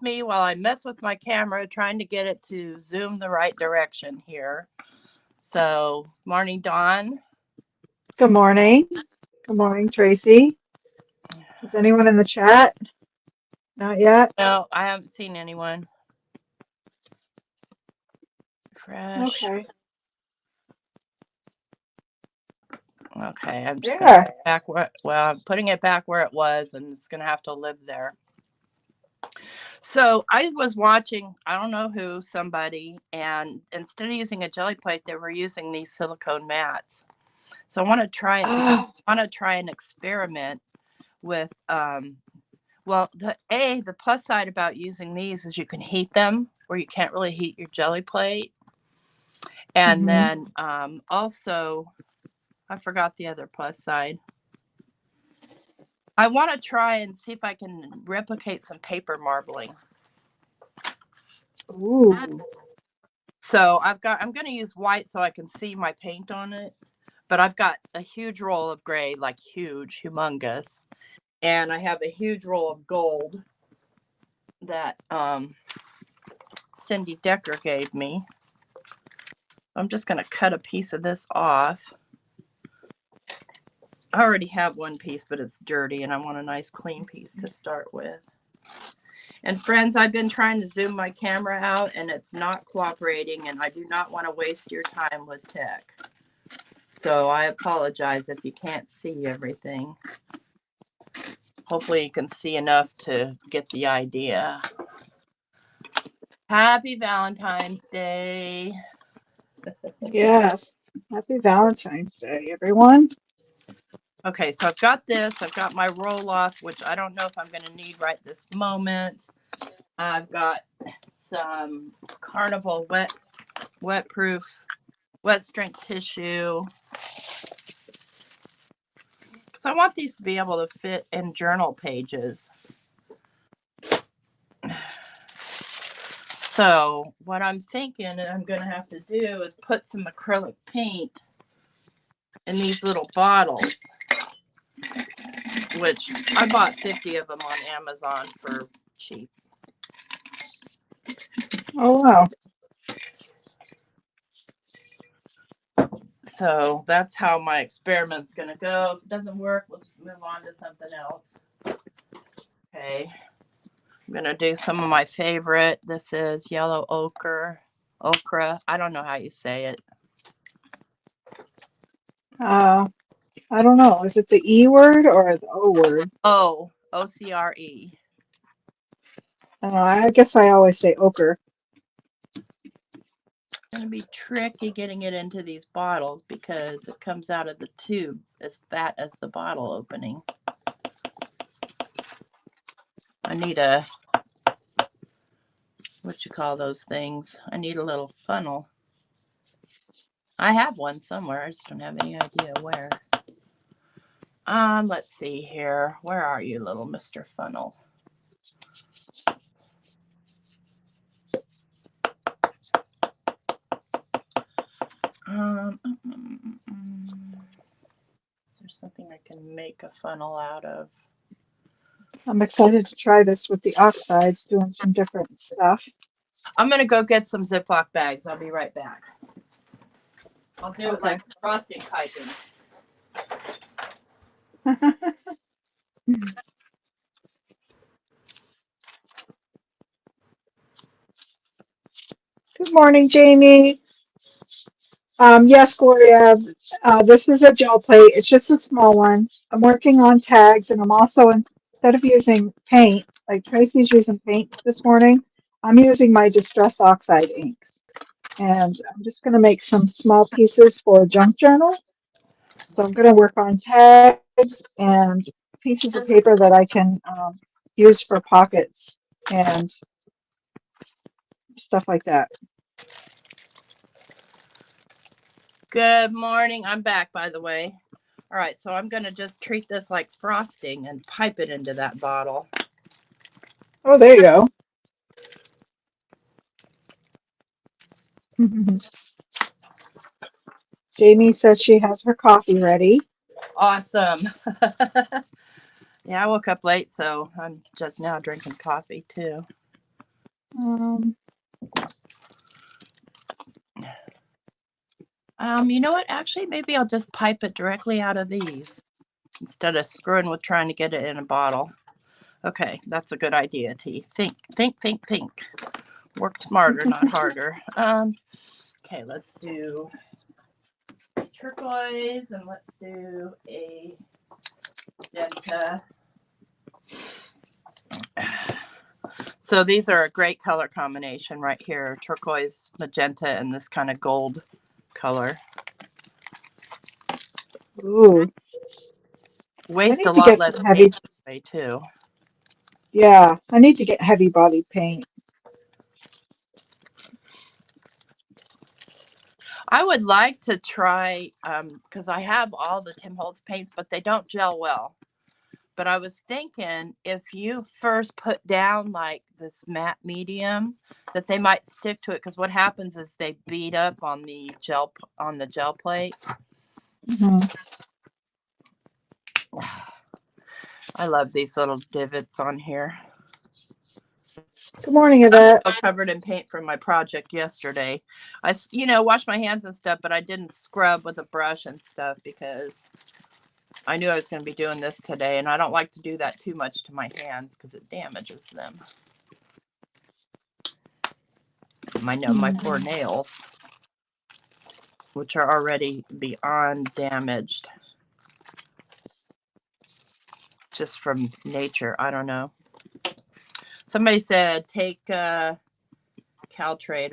me while I mess with my camera trying to get it to zoom the right direction here. So, morning, Dawn. Good morning. Good morning, Tracy. Is anyone in the chat? Not yet? No, I haven't seen anyone. Fresh. Okay. Okay, I'm just gonna Yeah. put it back where. Well, I'm putting it back where it was, and it's gonna have to live there. So I was watching, I don't know who, somebody, and instead of using a jelly plate, they were using these silicone mats. So I want to try it because Oh, I want to try an experiment with well, the plus side about using these is you can heat them where you can't really heat your jelly plate. And hmm. then also I forgot the other plus side. I want to try and see if I can replicate some paper marbling. Ooh. So I'm going to use white so I can see my paint on it. But I've got a huge roll of gray, like huge, humongous. And I have a huge roll of gold that Cindy Decker gave me. I'm just going to cut a piece of this off. I already have one piece, but it's dirty, and I want a nice clean piece to start with. And friends, I've been trying to zoom my camera out, and it's not cooperating, and I do not want to waste your time with tech. So I apologize if you can't see everything. Hopefully you can see enough to get the idea. Happy Valentine's Day. Yes. Happy Valentine's Day, everyone. Okay, so I've got this. I've got my roll off, which I don't know if I'm going to need right this moment. I've got some Carnival wet-proof, wet strength tissue. Because I want these to be able to fit in journal pages. So what I'm thinking I'm going to have to do is put some acrylic paint in these little bottles, which I bought 50 of them on Amazon for cheap. Oh, wow. So that's how my experiment's going to go. If it doesn't work, we'll just move on to something else. Okay. I'm going to do some of my favorite. This is yellow ochre. Okra. I don't know how you say it. Uh, I don't know. Is it the E word or the O word? OCRE. I guess I always say ochre. It's going to be tricky getting it into these bottles because it comes out of the tube as fat as the bottle opening. I need what you call those things? I need a little funnel. I have one somewhere. I just don't have any idea where. Let's see here. Where are you, little Mr. Funnel? Is there something I can make a funnel out of? I'm excited to try this with the oxides, doing some different stuff. I'm gonna go get some Ziploc bags. I'll be right back. I'll do it like Okay. frosting piping. Good morning, Jamie. Yes, Gloria. This is a gel plate. It's just a small one. I'm working on tags, and I'm also, instead of using paint, like Tracy's using paint this morning, I'm using my Distress Oxide inks. And I'm just going to make some small pieces for a junk journal. So I'm going to work on tags and pieces of paper that I can use for pockets and stuff like that. Good morning. I'm back, by the way. All right, so I'm gonna just treat this like frosting and pipe it into that bottle. Oh, there you go. Jamie says she has her coffee ready. Awesome. Yeah, I woke up late, so I'm just now drinking coffee too. You know what? Actually, maybe I'll just pipe it directly out of these instead of screwing with trying to get it in a bottle. Okay, that's a good idea, T. Think, think, think, think. Work smarter, not harder. Okay, let's do turquoise and let's do a magenta. So these are a great color combination right here. Turquoise, magenta, and this kind of gold color. Ooh. Waste a to lot get less some heavy. paint too. Yeah, I need to get heavy body paint. I would like to try, because I have all the Tim Holtz paints, but they don't gel well. But I was thinking if you first put down like this matte medium, that they might stick to it. Because what happens is they beat up on the gel plate. Mm-hmm. I love these little divots on here. Good morning, Yvette. I'm covered in paint from my project yesterday. I washed my hands and stuff, but I didn't scrub with a brush and stuff because I knew I was going to be doing this today, and I don't like to do that too much to my hands because it damages them. My poor nails, which are already beyond damaged just from nature. I don't know. Somebody said take Caltrate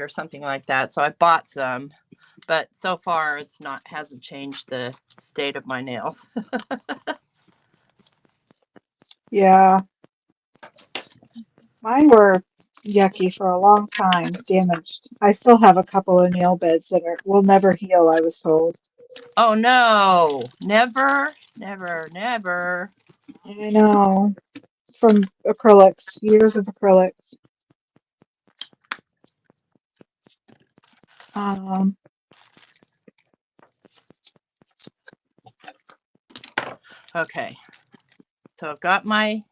or something like that, so I bought some, but so far it's hasn't changed the state of my nails. Yeah, mine were yucky for a long time, damaged. I still have a couple of nail beds that will never heal, I was told. Oh no, never, never, never. I know, from acrylics, years of acrylics. Okay, so I've got my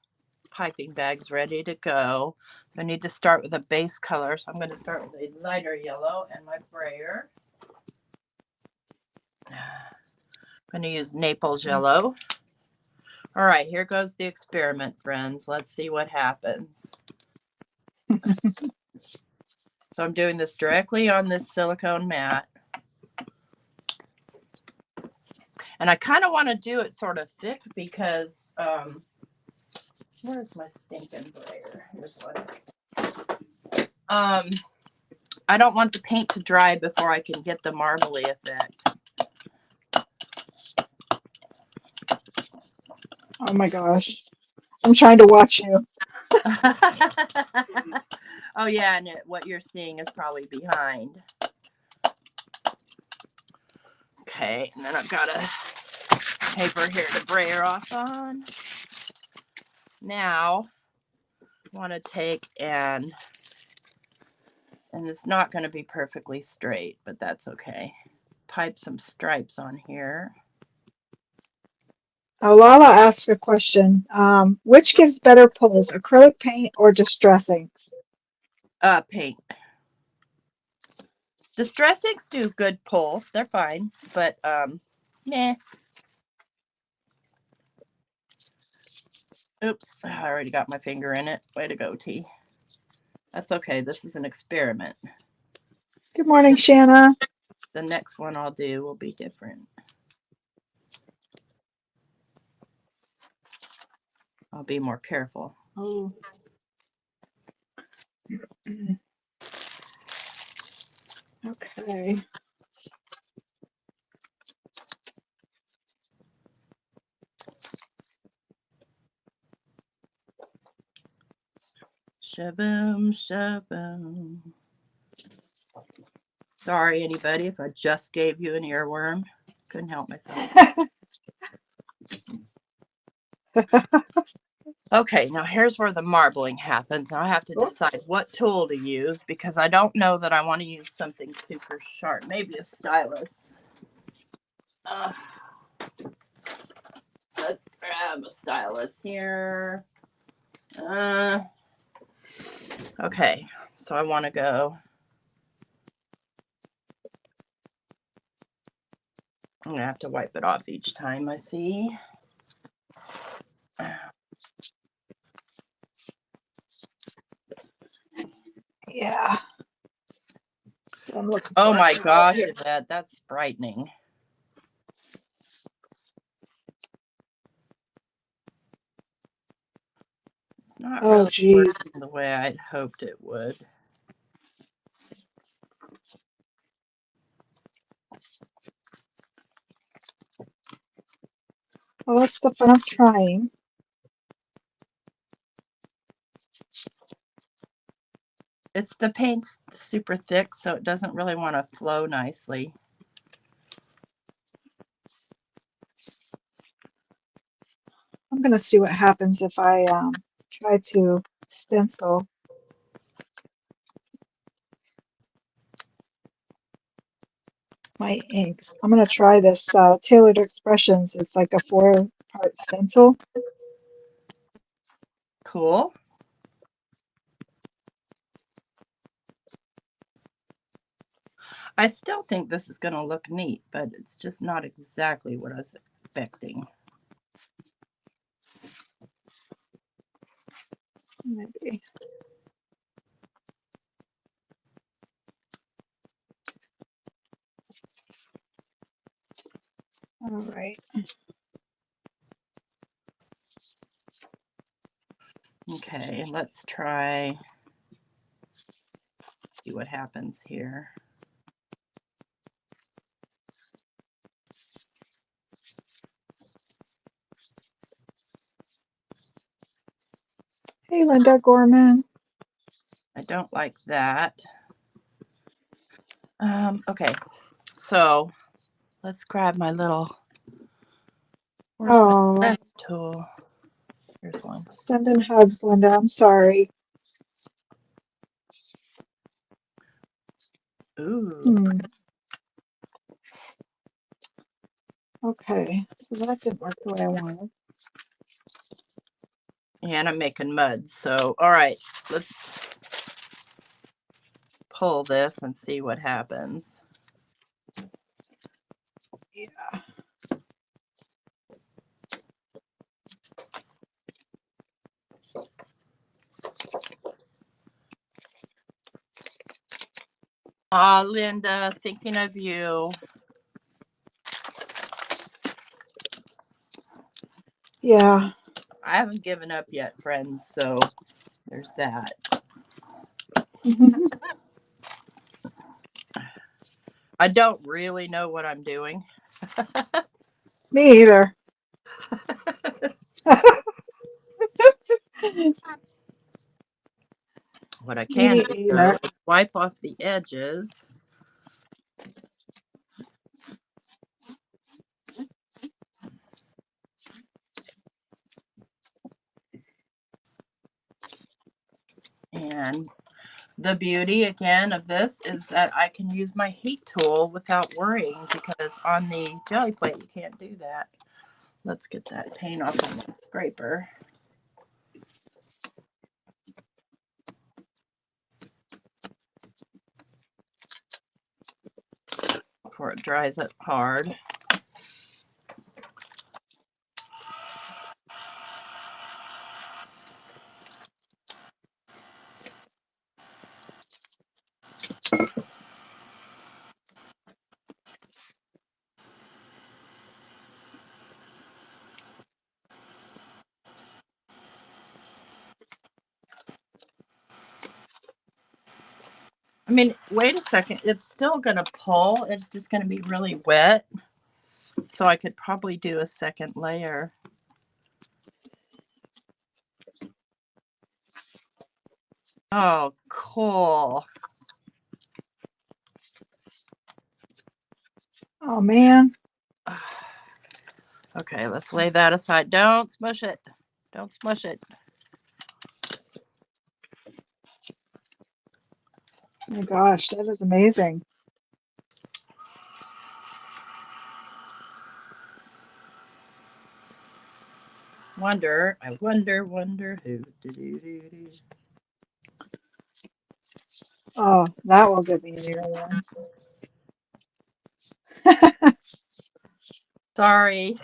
piping bags ready to go. I need to start with a base color, so I'm going to start with a lighter yellow and my brayer. I'm going to use Naples yellow. All right, here goes the experiment, friends. Let's see what happens. So I'm doing this directly on this silicone mat. And I kind of want to do it sort of thick because, where's my stinking brayer? Here's one. I don't want the paint to dry before I can get the marbly effect. Oh my gosh. I'm trying to watch you. Oh yeah, and what you're seeing is probably behind. Okay, and then I've got a paper here to brayer off on. Now, I want to take and it's not going to be perfectly straight, but that's okay. Pipe some stripes on here. Lala asked a question. Which gives better pulls, acrylic paint or distress inks? Paint. Distress inks do good pulls. They're fine, but meh. Oops, I already got my finger in it. Way to go, T. That's okay. This is an experiment. Good morning, Shanna. The next one I'll do will be different. I'll be more careful. Oh. Okay. Shaboom, shaboom. Sorry, anybody, if I just gave you an earworm. Couldn't help myself. Okay, now here's where the marbling happens. Now I have to decide what tool to use because I don't know that I want to use something super sharp. Maybe a stylus. Let's grab a stylus here. Okay, So I want to go. I'm going to have to wipe it off each time I see. Yeah. That's what I'm looking Oh for. my gosh, that's brightening. It's not really working the way I'd hoped it would. Well, that's the fun of trying. It's the paint's super thick, so it doesn't really want to flow nicely. I'm going to see what happens if I try to stencil. My inks. I'm going to try this Tailored Expressions. It's like a 4-part stencil. Cool. I still think this is going to look neat, but it's just not exactly what I was expecting. Maybe. All right. Okay, let's try. See what happens here. Hey, Linda Gorman. I don't like that. Okay, so let's grab my little. Where's my left tool? Here's one. Sending hugs, Linda. I'm sorry. Ooh. Okay, so that didn't work the way I wanted. And I'm making mud. So, all right, let's pull this and see what happens. Yeah. Aw, Linda, thinking of you. Yeah. I haven't given up yet, friends, so there's that. I don't really know what I'm doing. Me either. What I can do is wipe off the edges. And the beauty, again, of this is that I can use my heat tool without worrying, because on the jelly plate, you can't do that. Let's get that paint off of the scraper. Before it dries up hard. I mean, wait a second. It's still going to pull. It's just going to be really wet. So I could probably do a second layer. Oh, cool. Oh, man. Okay, let's lay that aside. Don't smush it. Don't smush it. Oh my gosh, that is amazing. I wonder who. Oh, that will give me an earworm. Sorry.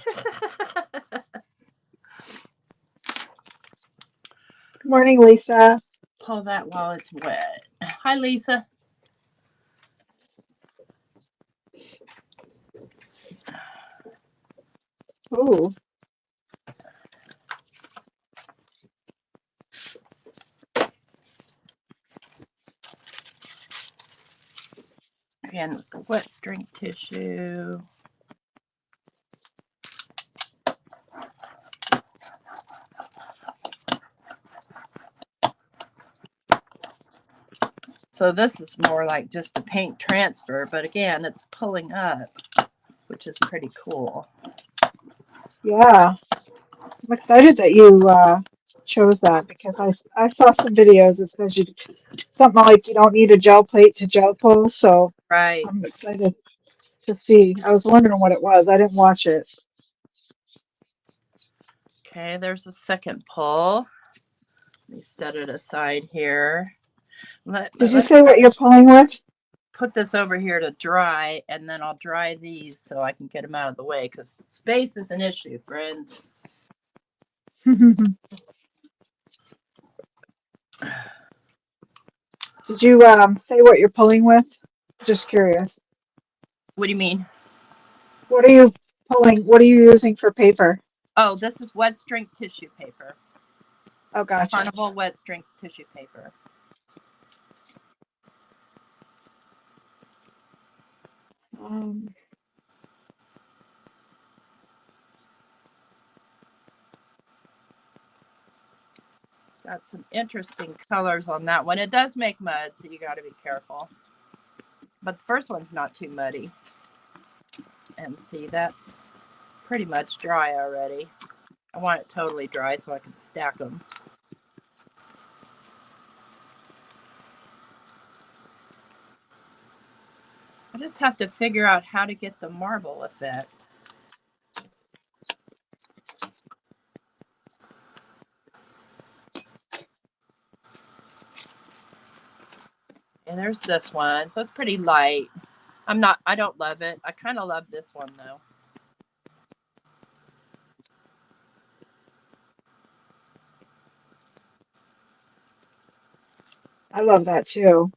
Good morning, Lisa. Pull that while it's wet. Hi, Lisa. Ooh. Again, with the wet string tissue. So this is more like just a paint transfer, but again, it's pulling up, which is pretty cool. Yeah. I'm excited that you chose that because I saw some videos that says something like you don't need a gel plate to gel pull, so Right. I'm excited to see. I was wondering what it was. I didn't watch it. Okay, there's a second pull. Let me set it aside here. Did you say what you're pulling with? Put this over here to dry, and then I'll dry these so I can get them out of the way because space is an issue, friends. Did you say what you're pulling with? Just curious. What do you mean? What are you pulling? What are you using for paper? Oh, this is wet strength tissue paper. Oh, gotcha. Carnival wet strength tissue paper. Got some interesting colors on that one. It does make mud, so you got to be careful. But the first one's not too muddy. And see, that's pretty much dry already. I want it totally dry so I can stack them. I just have to figure out how to get the marble effect. And there's this one. So it's pretty light. I don't love it. I kind of love this one though. I love that too.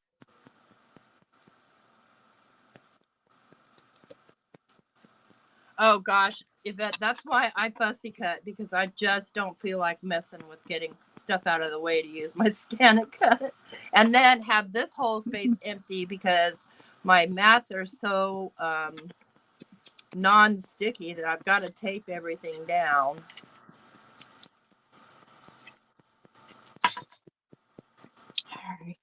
Oh gosh, Yvette, that's why I fussy cut, because I just don't feel like messing with getting stuff out of the way to use my GinaK, and then have this whole space empty because my mats are so non-sticky that I've got to tape everything down. All right.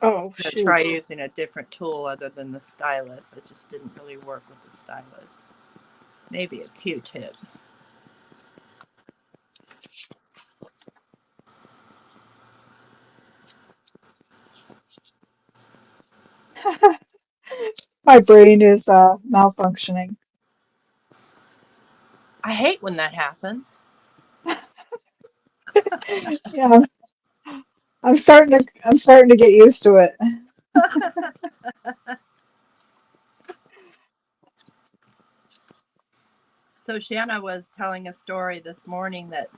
Oh, To shoot. try using a different tool other than the stylus. It just didn't really work with the stylus. Maybe a Q-tip. My brain is malfunctioning. I hate when that happens. Yeah, I'm starting to get used to it. So Shanna was telling a story this morning that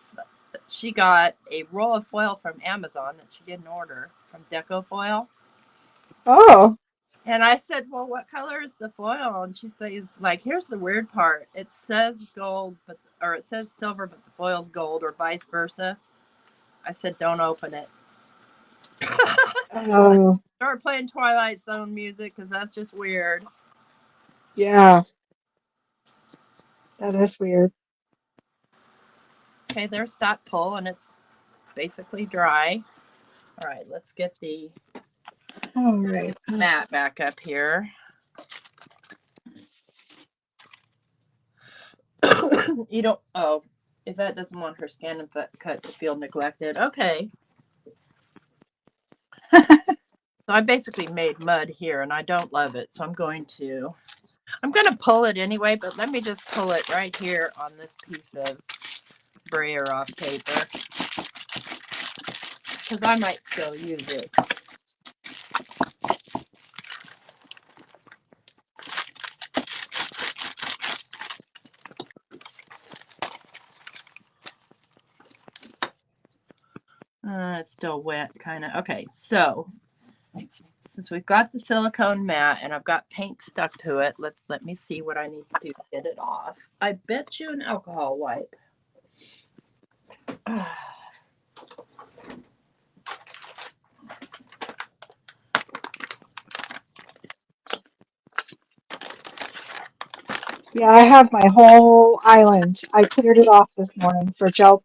she got a roll of foil from Amazon that she didn't order from Deco Foil. Oh, And I said, well, what color is the foil? And she says, like, here's the weird part. It says gold, or it says silver, but the foil's gold, or vice versa. I said, don't open it. oh, Start playing Twilight Zone music because that's just weird. yeah, that is weird. Okay, there's that pull, and it's basically dry. All right, let's get the All right. mat back up here. You don't, oh, Yvette doesn't want her scan and cut to feel neglected. Okay. So I basically made mud here, and I don't love it, so I'm going to pull it anyway, but let me just pull it right here on this piece of brayer off paper because I might still use it. It's still wet, kind of. Okay, so since we've got the silicone mat and I've got paint stuck to it, let me see what I need to do to get it off. I bet you an alcohol wipe. Yeah, I have my whole island. I cleared it off this morning for gel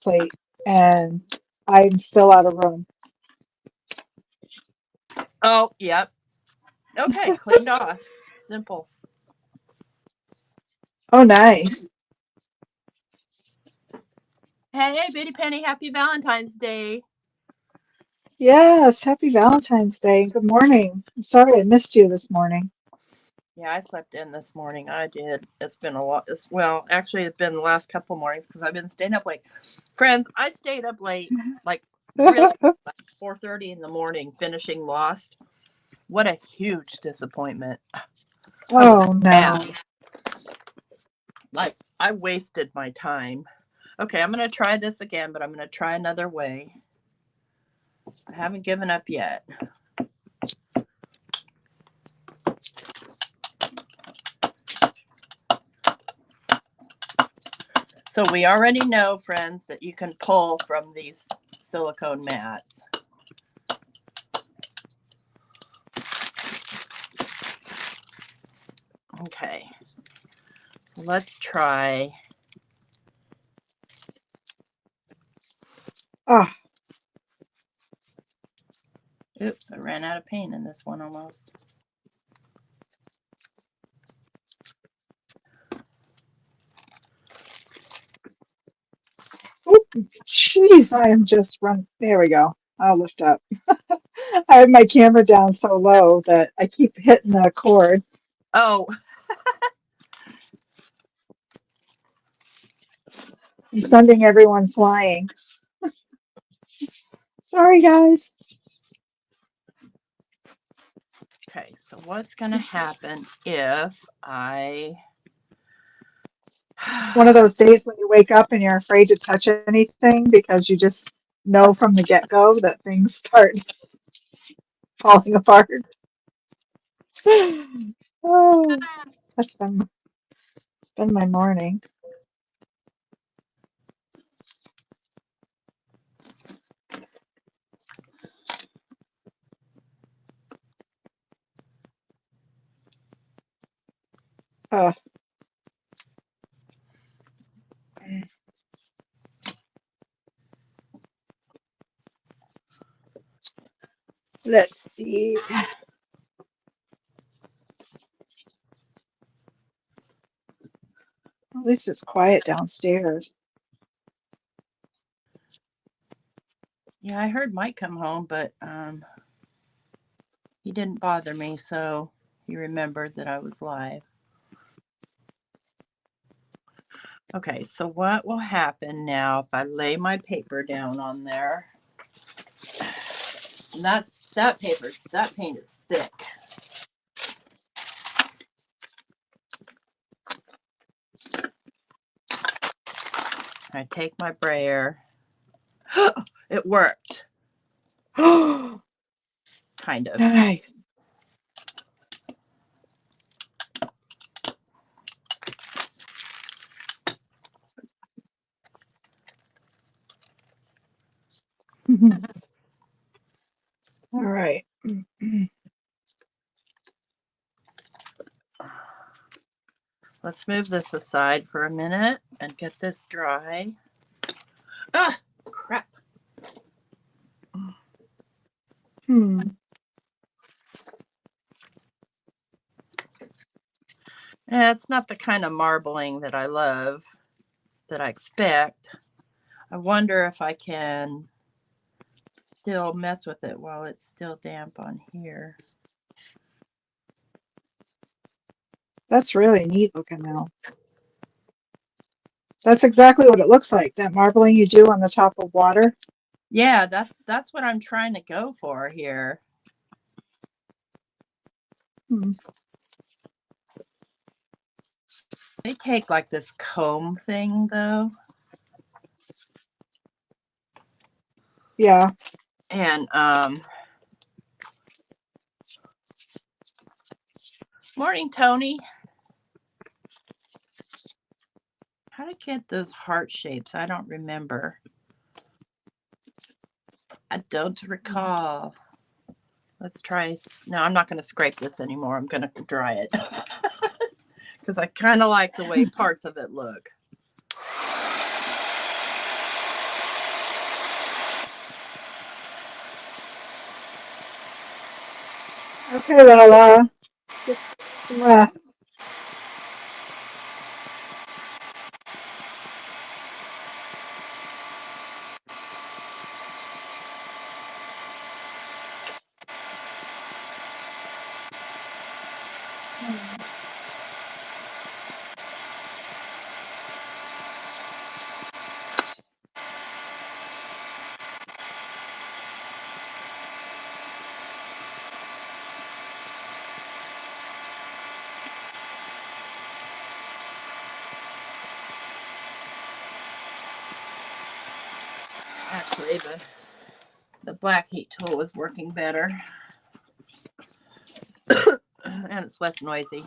plate, and I'm still out of room. Oh, yep. Okay, cleaned off. Simple. Oh, nice. Hey, Bitty Penny, happy Valentine's Day. Yes, happy Valentine's Day. Good morning. I'm sorry I missed you this morning. Yeah, I slept in this morning. I did. It's been a lot. Well, actually, it's been the last couple mornings because I've been staying up late. Friends, I stayed up late, like really, like 4:30 in the morning, finishing Lost. What a huge disappointment. I was Oh, no. mad. Like, I wasted my time. Okay, I'm going to try this again, but I'm going to try another way. I haven't given up yet. So we already know, friends, that you can pull from these silicone mats. Okay, let's try. Oh, Oops, I ran out of paint in this one almost. jeez, I am just run. There we go. I'll lift up. I have my camera down so low that I keep hitting the cord. Oh, I'm sending everyone flying. Sorry, guys. okay. So what's going to happen if I... It's one of those days when you wake up and you're afraid to touch anything because you just know from the get-go that things start falling apart. Oh, that's been my morning. Uh, let's see. At least it's quiet downstairs. Yeah, I heard Mike come home, but he didn't bother me, so he remembered that I was live. Okay, so what will happen now if I lay my paper down on there? And that paint is thick. I take my brayer. It worked, Oh, kind of. nice. All right. Let's move this aside for a minute and get this dry. Ah, crap. Hmm. Yeah, it's not the kind of marbling that I love, that I expect. I wonder if I can still mess with it while it's still damp on here. That's really neat looking now. That's exactly what it looks like, that marbling you do on the top of water. Yeah, that's what I'm trying to go for here. Hmm. They take like this comb thing though. Yeah. And morning, Tony. How to get those heart shapes? I don't remember. I don't recall. Let's try. No, I'm not going to scrape this anymore. I'm going to dry it because I kind of like the way parts of it look. Okay, well, get some rest. Actually, the black heat tool is working better. And it's less noisy.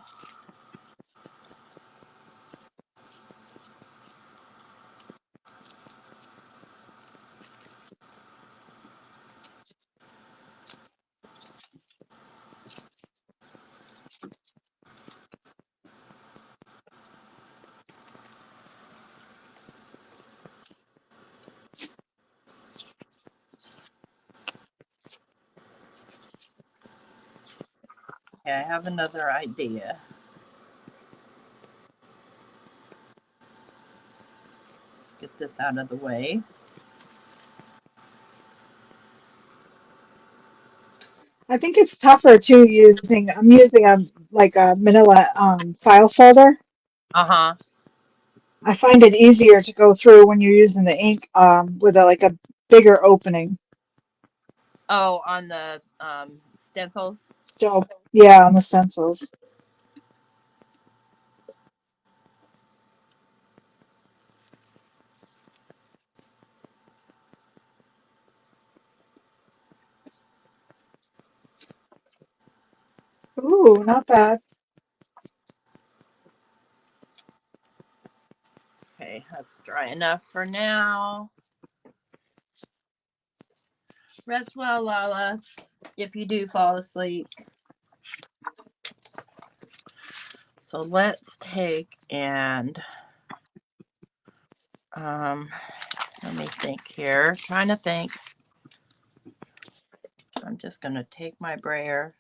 Okay, I have another idea. Just get this out of the way. I think it's tougher too I'm using a like a manila file folder. Uh-huh. I find it easier to go through when you're using the ink with like a bigger opening. Oh, on the stencils? So yeah, on the stencils. Ooh, not bad. Okay, that's dry enough for now. Rest well, Lala, if you do fall asleep. So let's take and let me think here. Trying to think. I'm just gonna take my brayer.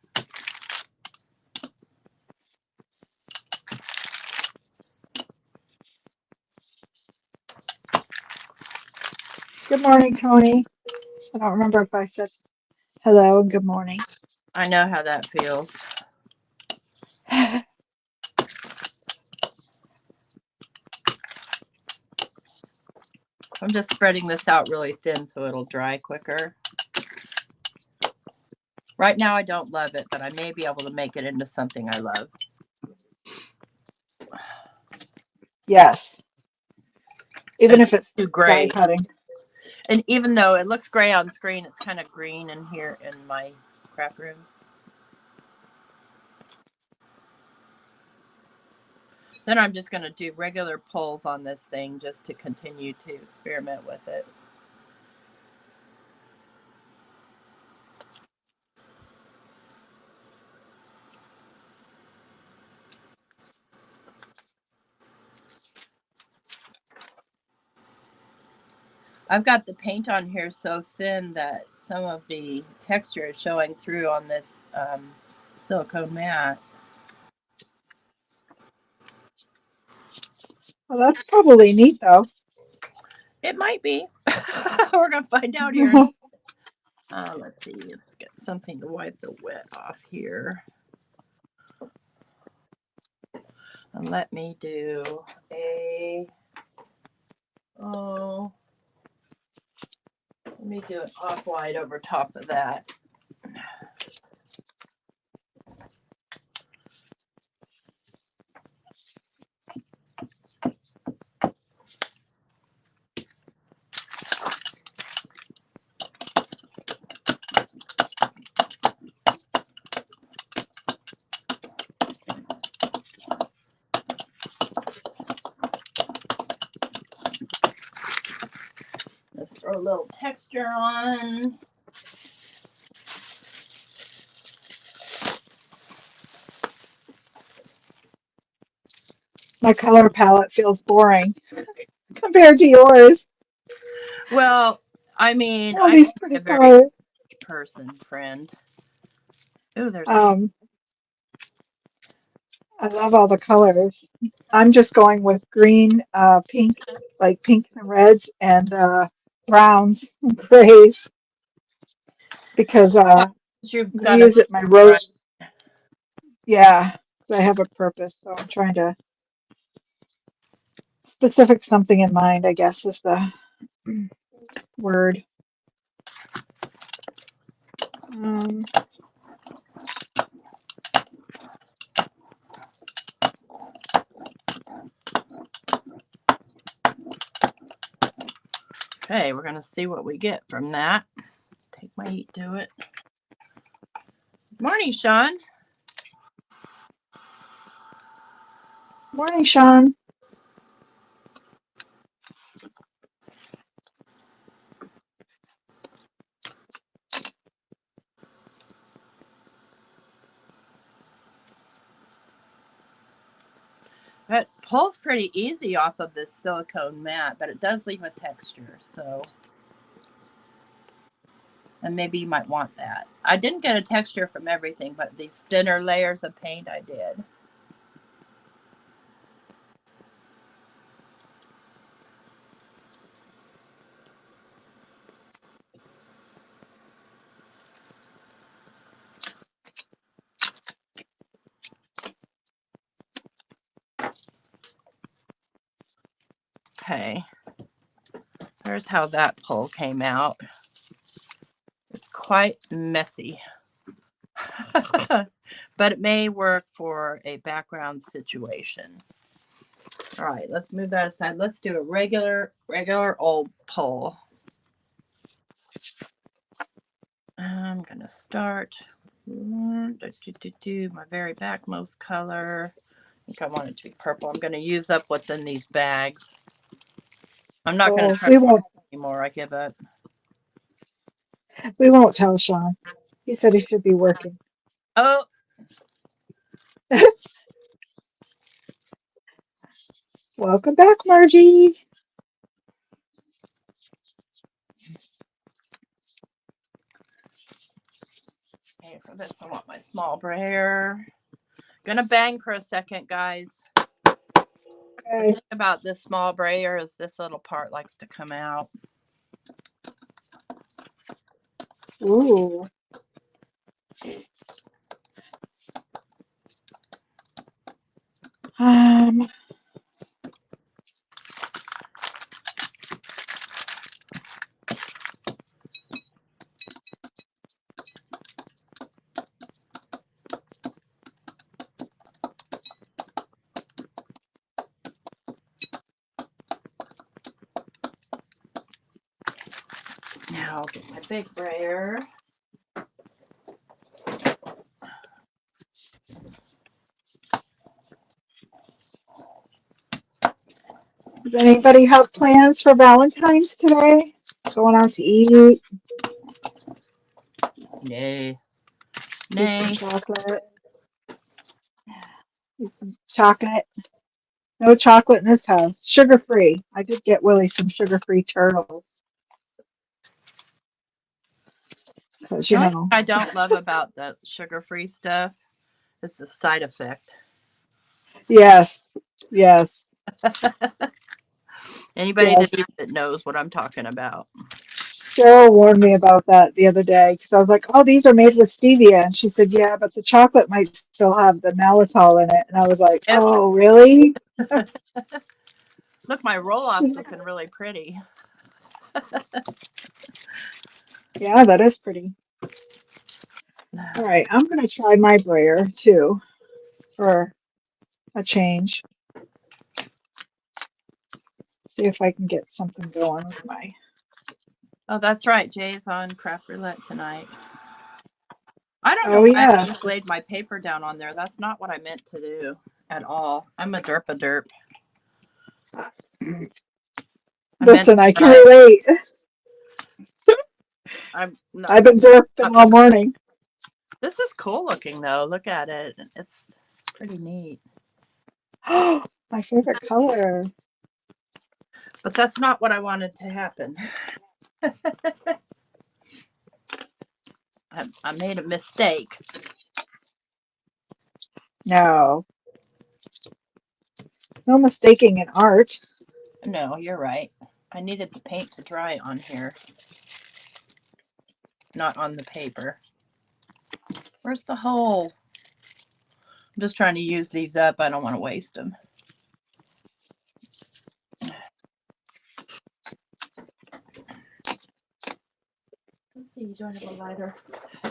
Good morning, Tony. I don't remember if I said hello and good morning. I know how that feels. I'm just spreading this out really thin so it'll dry quicker. Right now I don't love it, but I may be able to make it into something I love. Yes. Even It's if it's too die gray. cutting. And even though it looks gray on screen, it's kind of green in here in my craft room. Then I'm just going to do regular pulls on this thing just to continue to experiment with it. I've got the paint on here so thin that some of the texture is showing through on this silicone mat. Well, that's probably neat though. It might be. We're going to find out here. Let's see. Let's get something to wipe the wet off here. And let me do a me do an off-white over top of that. Let's throw a little texture on. My color palette feels boring compared to yours. Well, I mean, All I'm these pretty a very colors. person friend. Oh, there's a I love all the colors. I'm just going with green, pink, like pinks and reds, and browns and grays because you've I'm going to got a use it in my right. rose. Yeah, so I have a purpose. So I'm trying to specific something in mind, I guess is the word. Um, Okay, we're gonna see what we get from that. Take my heat to it. Morning, Sean. Morning, Sean. It pulls pretty easy off of this silicone mat, but it does leave a texture, so. And maybe you might want that. I didn't get a texture from everything, but these thinner layers of paint I did. Okay. There's how that pull came out. It's quite messy. But it may work for a background situation. All right, let's move that aside. Let's do a regular old pull. I'm gonna start my very backmost color. I think I want it to be purple. I'm gonna use up what's in these bags. I'm not gonna try We won't. anymore. I give up. We won't tell Sean. He said he should be working. Oh, Welcome back, Margie. okay. For this, I want my small brayer. Gonna bang for a second, guys. Okay. The thing about this small brayer is this little part likes to come out. Ooh. Um. Now I'll get my big brayer. Does anybody have plans for Valentine's today? Going out to eat? Nay. Eat some Nay. chocolate? Eat some chocolate? No chocolate in this house. Sugar-free. I did get Willie some sugar-free turtles. Because, The you only thing know. I don't love about the sugar-free stuff is the side effect. Yes. Yes. Anybody Yes. that eats it knows what I'm talking about. Cheryl warned me about that the other day because I was like, oh, these are made with stevia. And she said, yeah, but the chocolate might still have the maltitol in it. And I was like, Yep. oh, really? Look, my roll-off's She's like, looking really pretty. Yeah, that is pretty. All right, I'm going to try my brayer too for a change. See if I can get something going with my. Oh, that's right. Jay's on Craft Roulette tonight. I don't know Oh, why I yeah. just laid my paper down on there. That's not what I meant to do at all. I'm a derp. I meant Listen, I can to relate. I'm not. I've been derping all morning. This is cool looking though. Look at it. It's pretty neat. Oh, my favorite color. But that's not what I wanted to happen. I made a mistake. No. No mistaking in art. No, you're right. I needed the paint to dry on here, not on the paper. Where's the hole? I'm just trying to use these up. I don't want to waste them. Let's see. Do I have a lighter? I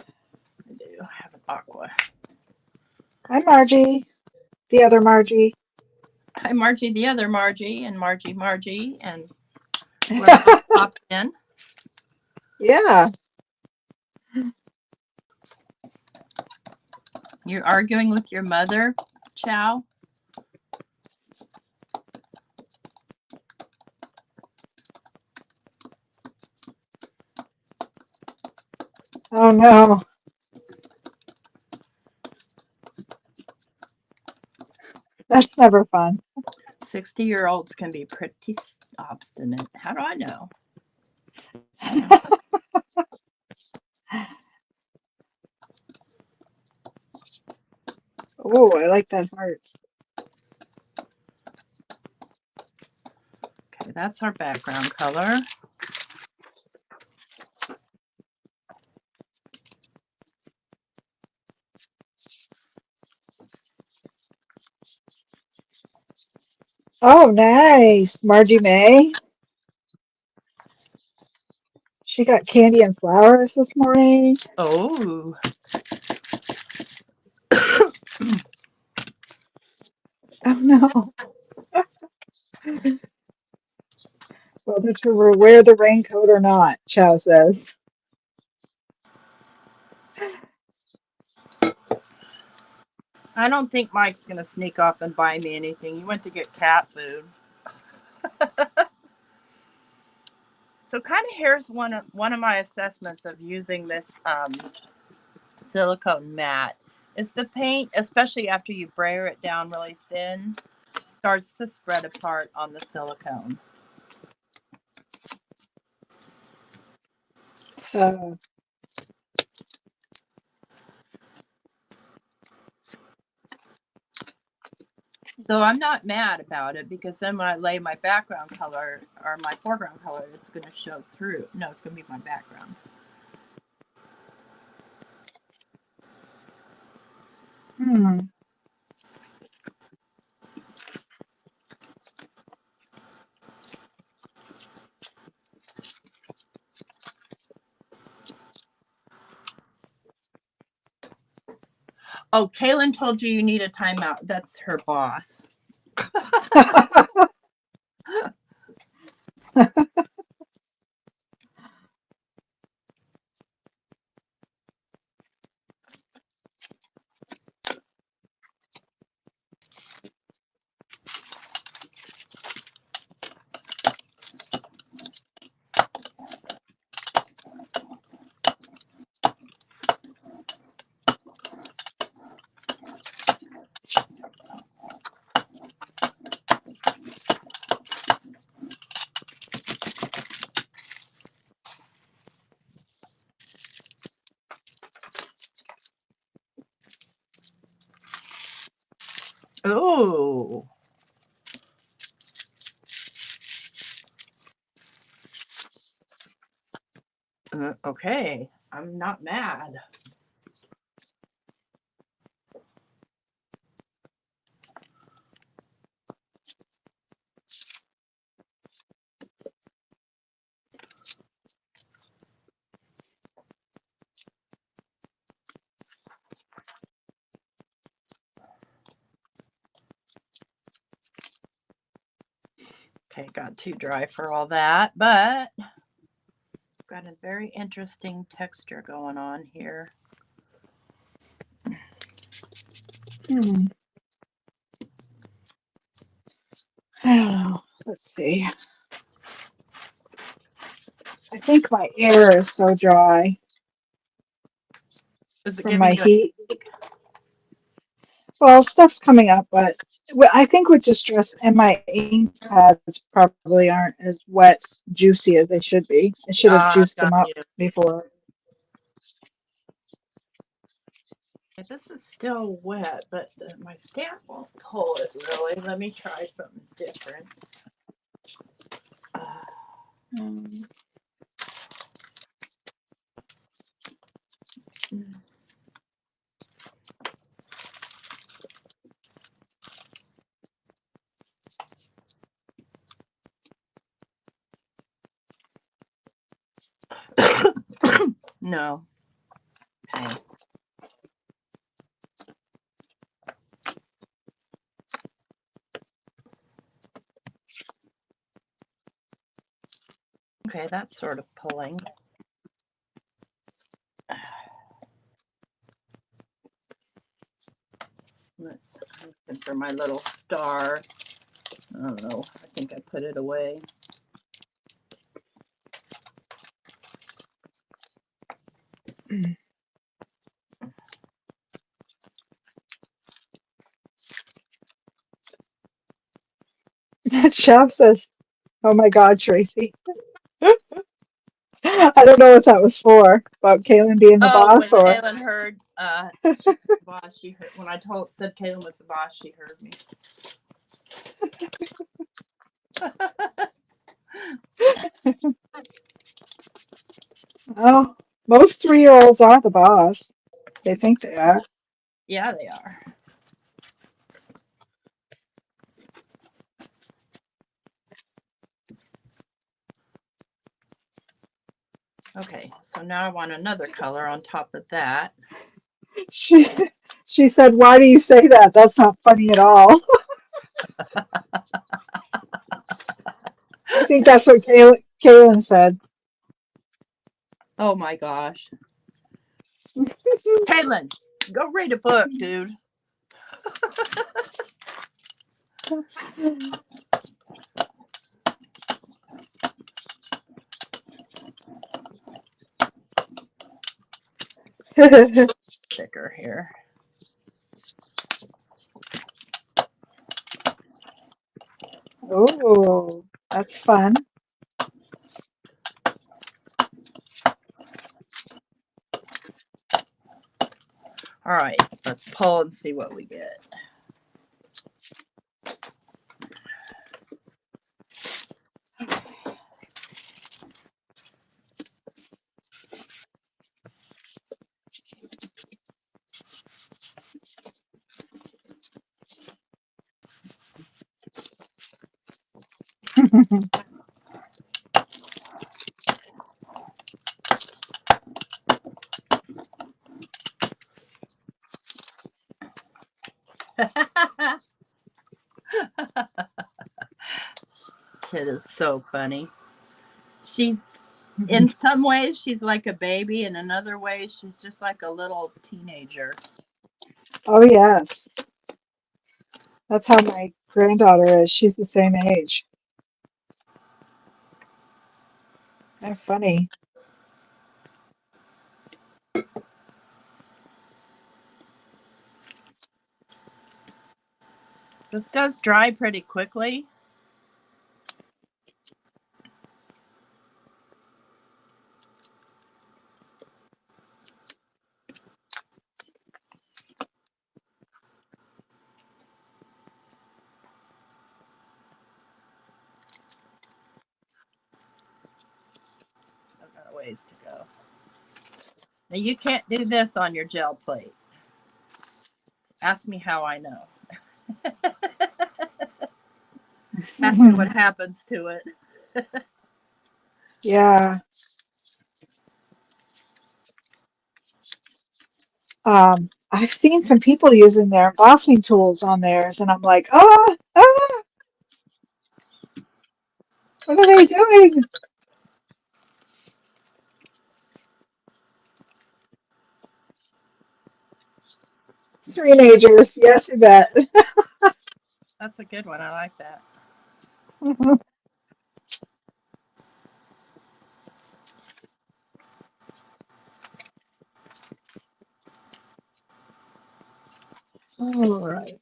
do. I have an aqua. Hi, Margie. The other Margie. Hi, Margie, the other Margie, and Margie, and whoever else pops in. Yeah. You're arguing with your mother, Chow? Oh, no. That's never fun. 60-year-olds can be pretty obstinate. How do I know? Oh, I like that heart. Okay, that's our background color. Oh, nice. Margie May. She got candy and flowers this morning. Oh. Oh, no. Whether to wear the raincoat or not, Chow says. I don't think Mike's going to sneak off and buy me anything. He went to get cat food. So kind of here's one of my assessments of using this silicone mat. Is the paint, especially after you brayer it down really thin, starts to spread apart on the silicone. Uh, So I'm not mad about it because then when I lay my background color or my foreground color, it's going to show through. No, it's going to be my background. hmm. Oh, Kaylin told you need a timeout. That's her boss. Oh. Okay. I'm not mad. Okay, got too dry for all that, but got a very interesting texture going on here. Hmm. Oh, let's see. I think my air is so dry Is it from giving my you a heat. headache? Well, stuff's coming up, but I think with distress and my ink pads probably aren't as wet, juicy as they should be. I should have juiced them Got up you. before. Okay, this is still wet, but my stamp won't pull it really. Let me try something different. Uh, Um, no. Okay. Okay, that's sort of pulling. Let's looking for my little star. I don't know. I think I put it away. Chef says, "Oh my God, Tracy." I don't know what that was for, about Kaylin being the Oh, boss, when or Kaylin heard she was the boss, she heard when I said Kaylin was the boss, she heard me. oh, most 3-year-olds are the boss. They think they are. Yeah, they are. Okay, so now I want another color on top of that. She she said, "Why do you say that? That's not funny at all." I think that's what Kaylin said. Oh my gosh. Kaylin, go read a book, dude. Thicker here. Oh, that's fun. All right, let's pull and see what we get. Kid is so funny. She's in some ways she's like a baby, and in other ways she's just like a little teenager. Oh yes, that's how my granddaughter is. She's the same age. They're funny. This does dry pretty quickly. I've got a ways to go. Now you can't do this on your gel plate. Ask me how I know. Ask me what happens to it. Yeah. I've seen some people using their embossing tools on theirs, and I'm like, ah, ah. What are they doing? Teenagers, yes, you bet. That's a good one. I like that. All right.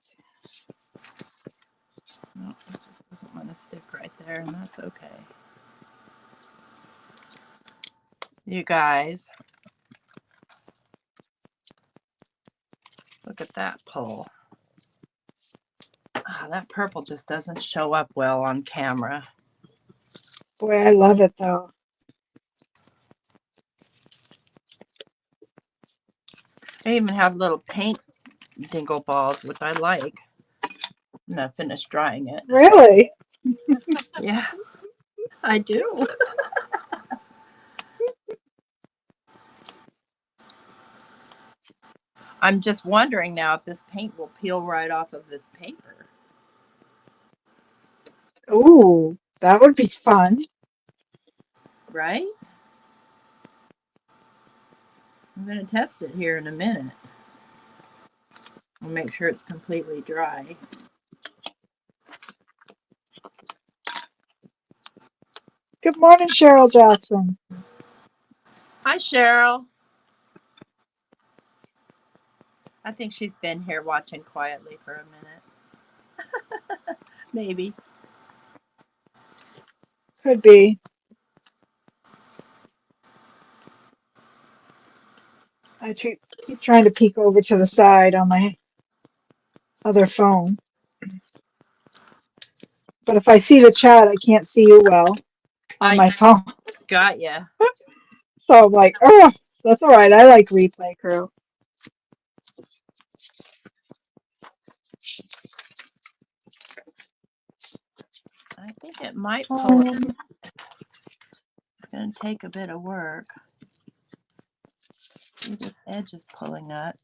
No, it just doesn't want to stick right there, and that's okay. You guys, look at that pull. Oh, that purple just doesn't show up well on camera. Boy, I love it though. I even have little paint dingle balls, which I like. I'm gonna finish drying it. Really? Yeah, I do. I'm just wondering now if this paint will peel right off of this paper. Ooh, that would be fun. Right? I'm going to test it here in a minute. I'll make sure it's completely dry. Good morning, Cheryl Jackson. Hi, Cheryl. I think she's been here watching quietly for a minute. Maybe. Could be. I keep trying to peek over to the side on my other phone. But if I see the chat, I can't see you well on my phone. Got ya. So I'm like, oh, that's all right. I like Replay Crew. I think it might pull it. It's going to take a bit of work. See, this edge is pulling up.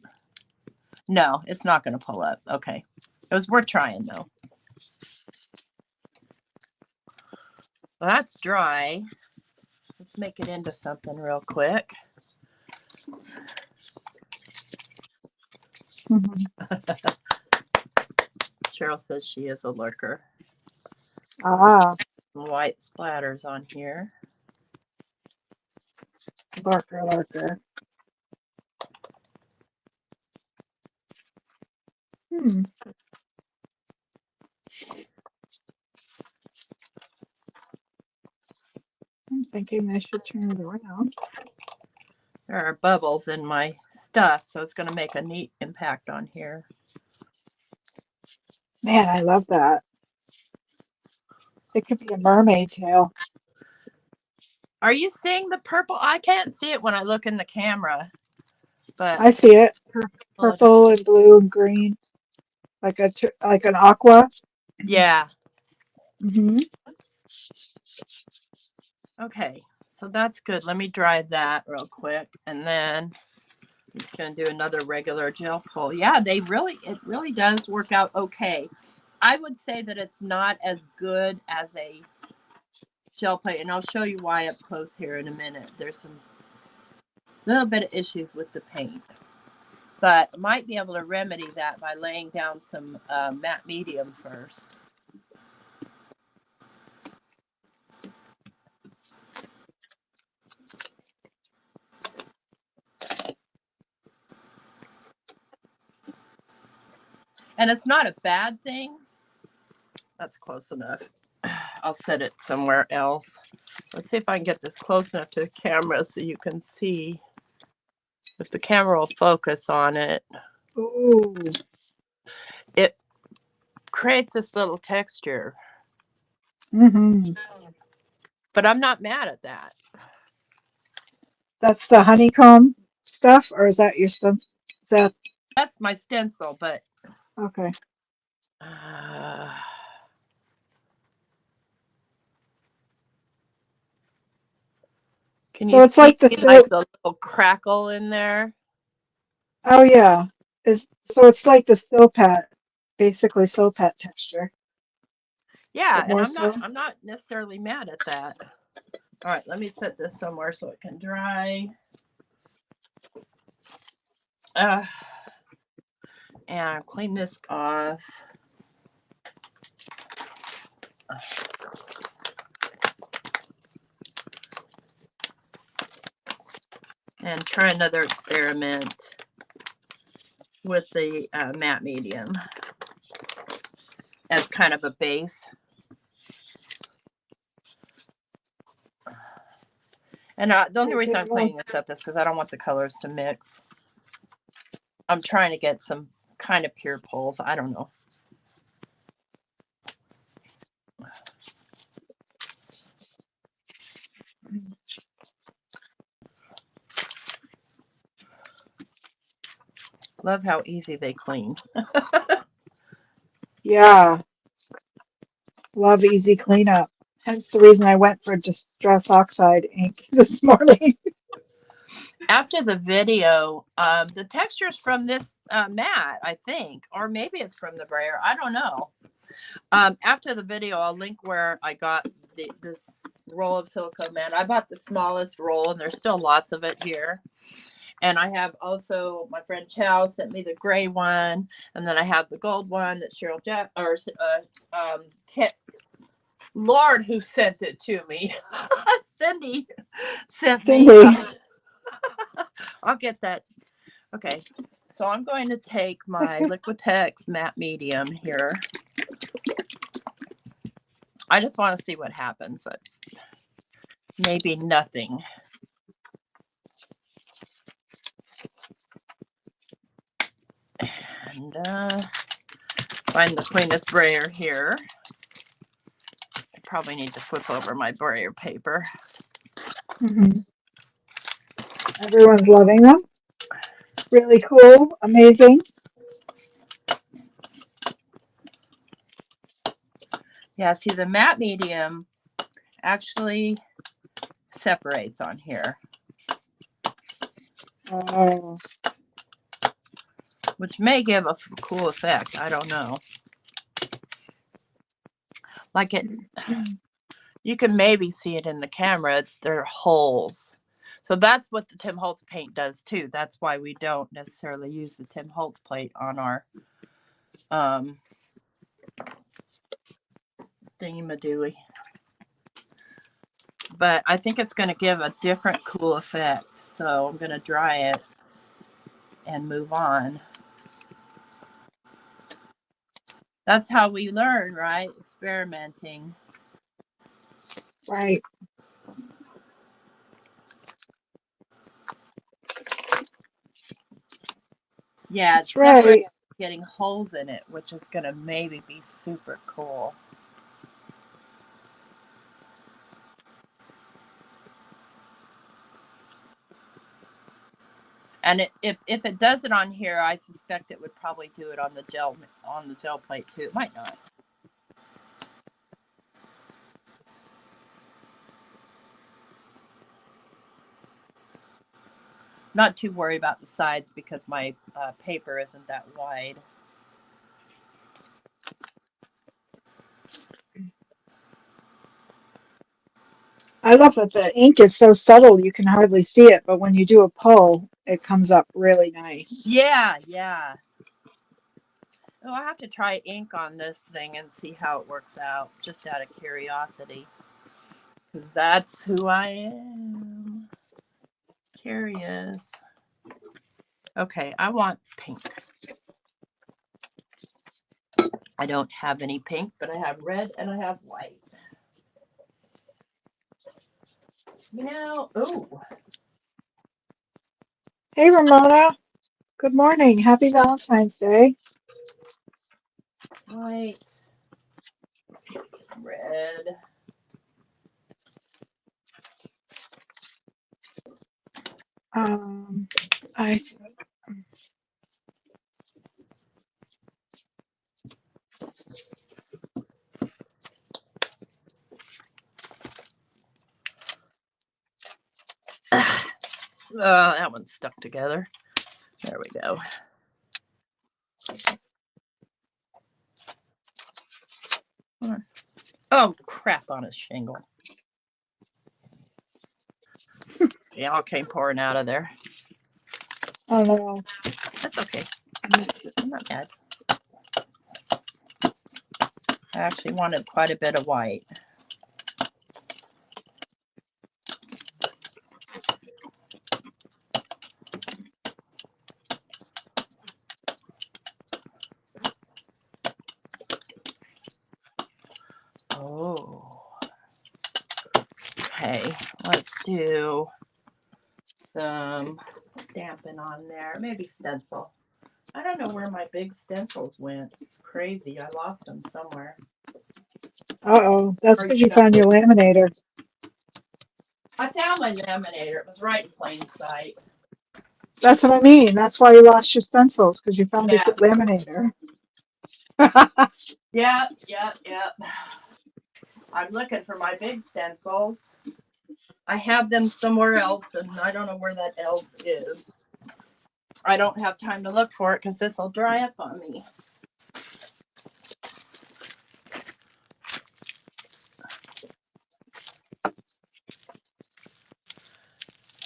No, it's not going to pull up. Okay. It was worth trying, though. Well, that's dry. Let's make it into something real quick. Cheryl says she is a lurker. Ah. Some white splatters on here. Lurker. I'm thinking I should turn it around. There are bubbles in my stuff, so it's going to make a neat impact on here. Man, I love that. It could be a mermaid tail. Are you seeing the purple? I can't see it when I look in the camera. But I see it. Purple and blue and green. Like an aqua. Yeah. Mm-hmm. Okay, so that's good. Let me dry that real quick, and then I'm just going to do another regular gel pull. Yeah, it really does work out okay. I would say that it's not as good as a gel plate, and I'll show you why up close here in a minute. There's some little bit of issues with the paint, but I might be able to remedy that by laying down some matte medium first. And it's not a bad thing. That's close enough. I'll set it somewhere else. Let's see if I can get this close enough to the camera so you can see if the camera will focus on it. Ooh. It creates this little texture. Mm-hmm. But I'm not mad at that. That's the honeycomb stuff, or is that your stuff? That's my stencil, but okay. Can you see like the little crackle in there? Oh yeah. So it's like the Silpat, basically Silpat texture. Yeah, But and more so. I'm not necessarily mad at that. All right, let me set this somewhere so it can dry. And clean this off. And try another experiment with the matte medium as kind of a base. And the only reason I'm cleaning this up is because I don't want the colors to mix. I'm trying to get some kind of pure pulls. I don't know. Love how easy they clean. Yeah. Love easy cleanup. Hence the reason I went for Distress Oxide ink this morning. After the video, the texture's from this mat, I think, or maybe it's from the brayer. I don't know. After the video, I'll link where I got this roll of silicone mat. I bought the smallest roll, and there's still lots of it here. And I have also, my friend Chow sent me the gray one, and then I have the gold one that Cheryl Lord, who sent it to me? Cindy sent me. I'll get that. Okay, so I'm going to take my Liquitex matte medium here. I just want to see what happens. It's maybe nothing. And find the cleanest brayer here. I probably need to flip over my brayer paper. Everyone's loving them. Really cool. Amazing. Yeah, see, the matte medium actually separates on here. Oh. Which may give a cool effect. I don't know. Like it, you can maybe see it in the camera. There are holes. So that's what the Tim Holtz paint does too. That's why we don't necessarily use the Tim Holtz plate on our thingy-madooey. But I think it's going to give a different cool effect. So I'm going to dry it and move on. That's how we learn, right? Experimenting. Right. Yeah, that's it's right. Getting holes in it, which is going to maybe be super cool. And if it does it on here, I suspect it would probably do it on the gel plate too. It might not. Not too worried about the sides because my paper isn't that wide. I love that the ink is so subtle you can hardly see it, but when you do a pull, it comes up really nice. Yeah, yeah. Oh, I have to try ink on this thing and see how it works out, just out of curiosity. Because that's who I am. Curious. Okay, I want pink. I don't have any pink, but I have red and I have white. You know, oh. Hey, Ramona. Good morning. Happy Valentine's Day. White, red. I That one's stuck together. There we go. Oh, crap on his shingle. It all came pouring out of there. Oh no. That's okay. I'm not mad. I actually wanted quite a bit of white. Oh. Okay, let's do some stamping on there. Maybe stencil. I don't know where my big stencils went. It's crazy. I lost them somewhere. Uh-oh. That's Or because you you got found your laminator. I found my laminator. It was right in plain sight. That's what I mean. That's why you lost your stencils, because you found your Yeah. laminator. Yep. I'm looking for my big stencils. I have them somewhere else, and I don't know where that else is. I don't have time to look for it because this will dry up on me.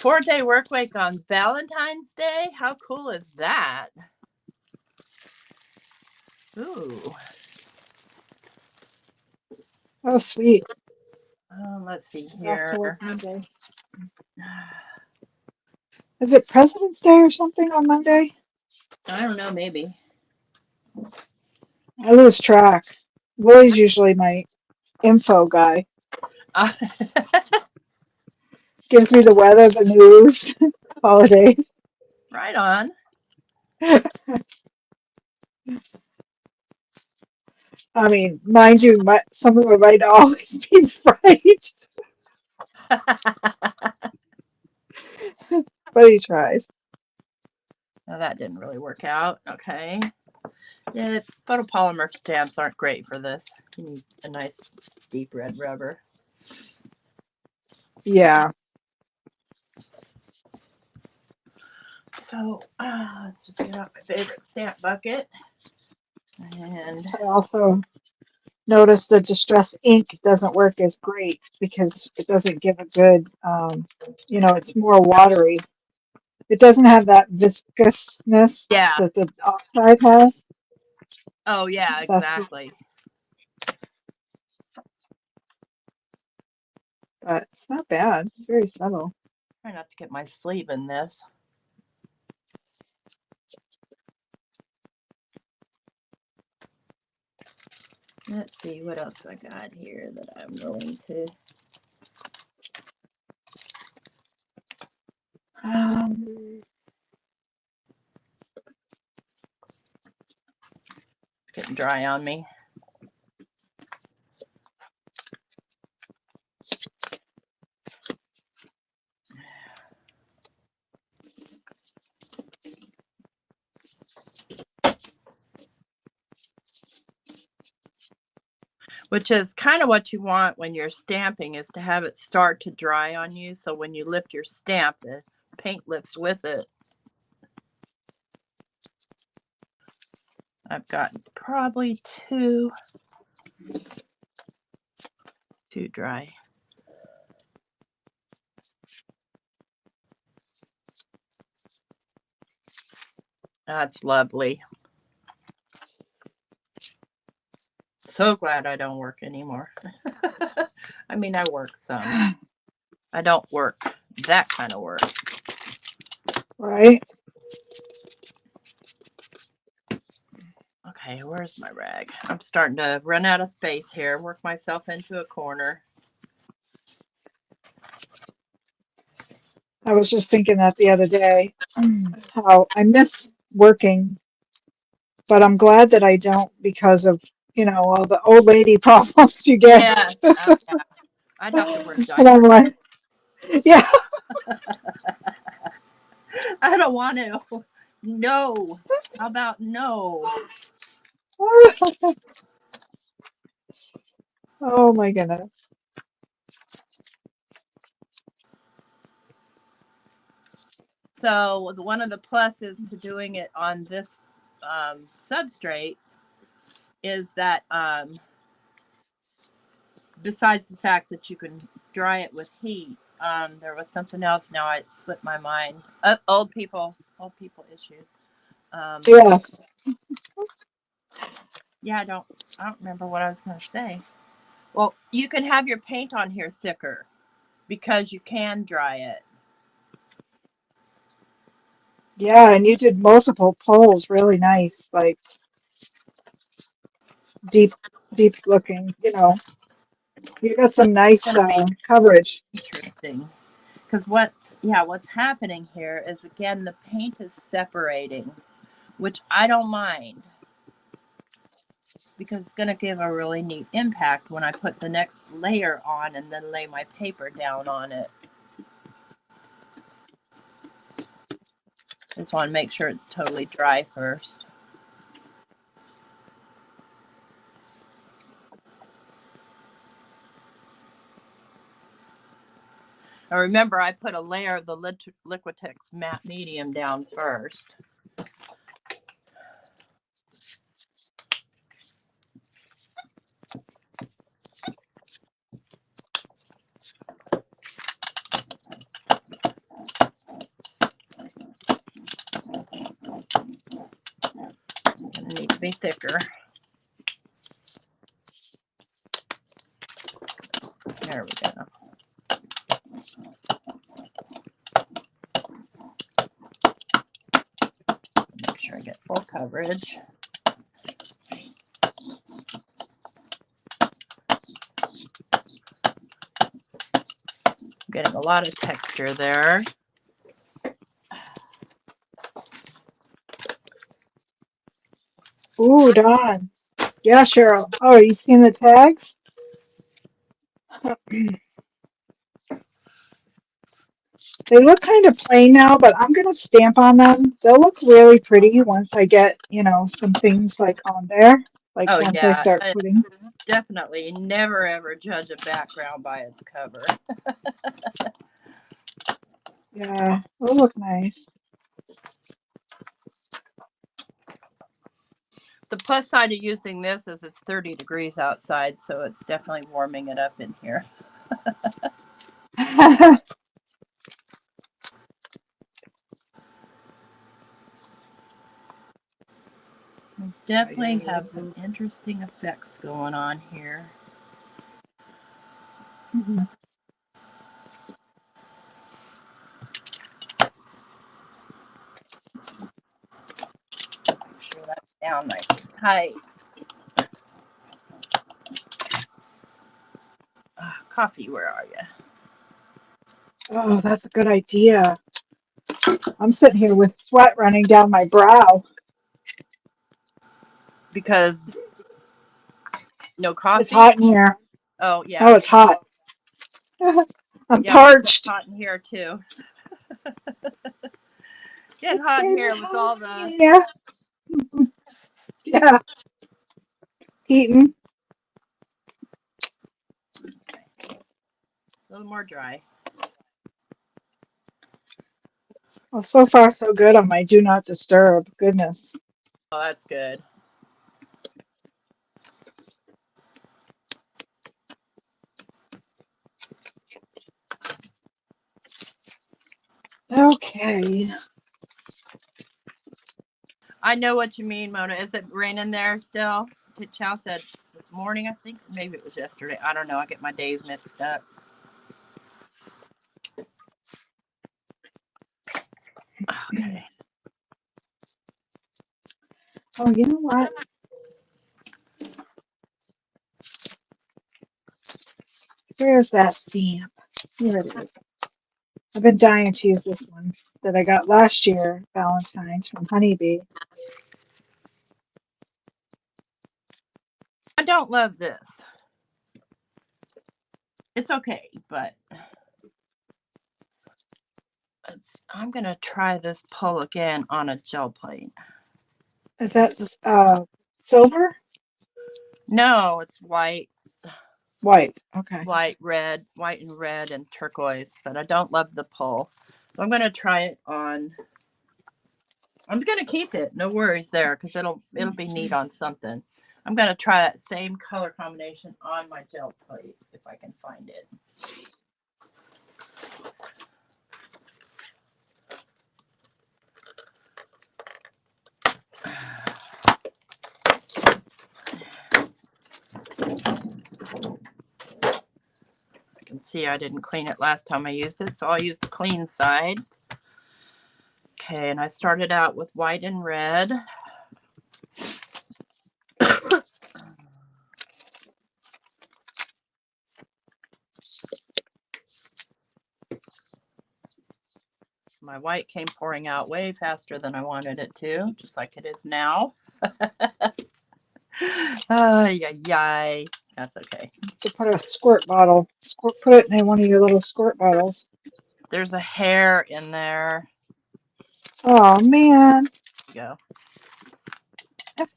Four-day work week on Valentine's Day? How cool is that? Ooh. Oh, sweet. Let's see Back to work here. Monday. Is it President's Day or something on Monday? I don't know, maybe. I lose track. Willie's usually my info guy. Gives me the weather, the news, holidays. Right on. I mean, mind you, some of it might always be right, but he tries. Well, that didn't really work out. Okay. Yeah, photopolymer stamps aren't great for this. You need a nice deep red rubber. Yeah. So let's just get out my favorite stamp bucket. And I also noticed the distress ink doesn't work as great because it doesn't give a good, it's more watery. It doesn't have that viscousness yeah. that the oxide has. Oh, yeah, That's, exactly. but it's not bad. It's very subtle. Try not to get my sleeve in this. Let's see what else I got here that I'm willing to. Um, It's getting dry on me. Which is kind of what you want when you're stamping, is to have it start to dry on you. So when you lift your stamp, the paint lifts with it. I've got probably too dry. That's lovely. So glad I don't work anymore. I mean, I work some. I don't work that kind of work. right? Okay, where's my rag? I'm starting to run out of space here. Work myself into a corner. I was just thinking that the other day, how I miss working, but I'm glad that I don't because of, all the old lady problems you get. Yes. Yeah. I'd have to wear And I'm diapers. like, yeah. I don't want to. No. How about no? Oh my goodness. So one of the pluses to doing it on this substrate is that besides the fact that you can dry it with heat, there was something else. Now it slipped my mind. Old people issues. Yes. Yeah, I don't remember what I was going to say. Well, you can have your paint on here thicker because you can dry it. Yeah, and you did multiple pulls, really nice, like deep looking, you know. You got some It's nice going to be coverage. interesting because what's happening here is, again, the paint is separating, which I don't mind because it's going to give a really neat impact when I put the next layer on and then lay my paper down on it. Just want to make sure it's totally dry first. Now remember, I put a layer of the Liquitex matte medium down first. Gonna need to be thicker. There we go. Make sure I get full coverage. Getting a lot of texture there. Ooh, Dawn. Yeah, Cheryl. Oh, are you seeing the tags? They look kind of plain now, but I'm going to stamp on them. They'll look really pretty once I get, you know, some things like on there. Like Oh once I yeah, start putting. definitely never ever judge a background by its cover. Yeah, they'll look nice. The plus side of using this is it's 30 degrees outside, so it's definitely warming it up in here. I We definitely have some interesting effects going on here. Mhm. Make sure that's down nice and tight. Coffee, where are you? Oh, that's a good idea. I'm sitting here with sweat running down my brow. Because no It's coffee? hot in here. Oh, yeah. Oh, it's hot. I'm Yeah, it's getting parched. hot in here, too. Getting It's hot in getting here with hot all in the... here. Yeah, heating. A little more dry. Well, so far so good on my do not disturb. Goodness. Oh, that's good. Okay. I know what you mean, Mona. Is it raining there still? Chow said this morning, I think. Maybe it was yesterday. I don't know. I get my days mixed up. Okay. Oh, you know what? Where's that stamp? Here it is. I've been dying to use this one that I got last year, Valentine's from Honeybee. I don't love this. It's okay, but I'm going to try this pull again on a gel plate. Is that silver? No, it's white. White. Okay. White and red and turquoise, but I don't love the pull. So I'm going to try it on. I'm going to keep it. No worries there, because it'll be neat on something. I'm going to try that same color combination on my gel plate if I can find it. I can see I didn't clean it last time I used it, so I'll use the clean side. Okay, and I started out with white and red. My white came pouring out way faster than I wanted it to, just like it is now. Yay. That's okay. To put a squirt bottle. Put it in one of your little squirt bottles. There's a hair in there. Oh, man. There you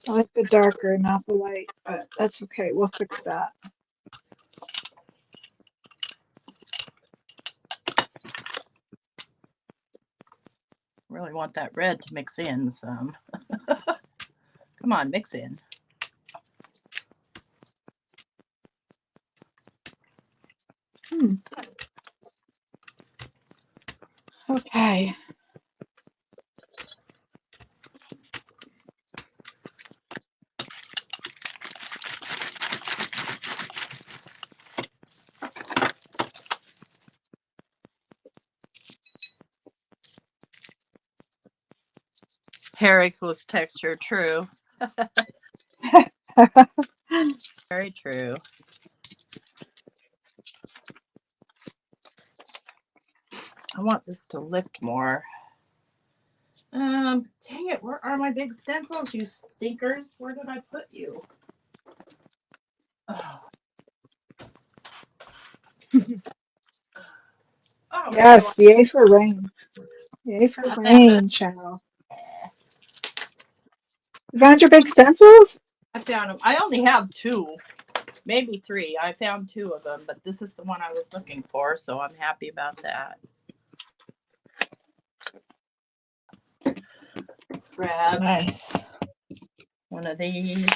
I like the darker, not the light, but that's okay. We'll fix that. Really want that red to mix in some. Come on, mix in. Okay. Hair equals texture, true. Very true. I want this to lift more. Dang it, where are my big stencils, you stinkers? Where did I put you? Oh. Oh, Yes, yay for rain. Yay for rain, child. You found your big stencils? I found them. I only have 2, maybe 3. I found 2 of them, but this is the one I was looking for, so I'm happy about that. Let's grab one of these.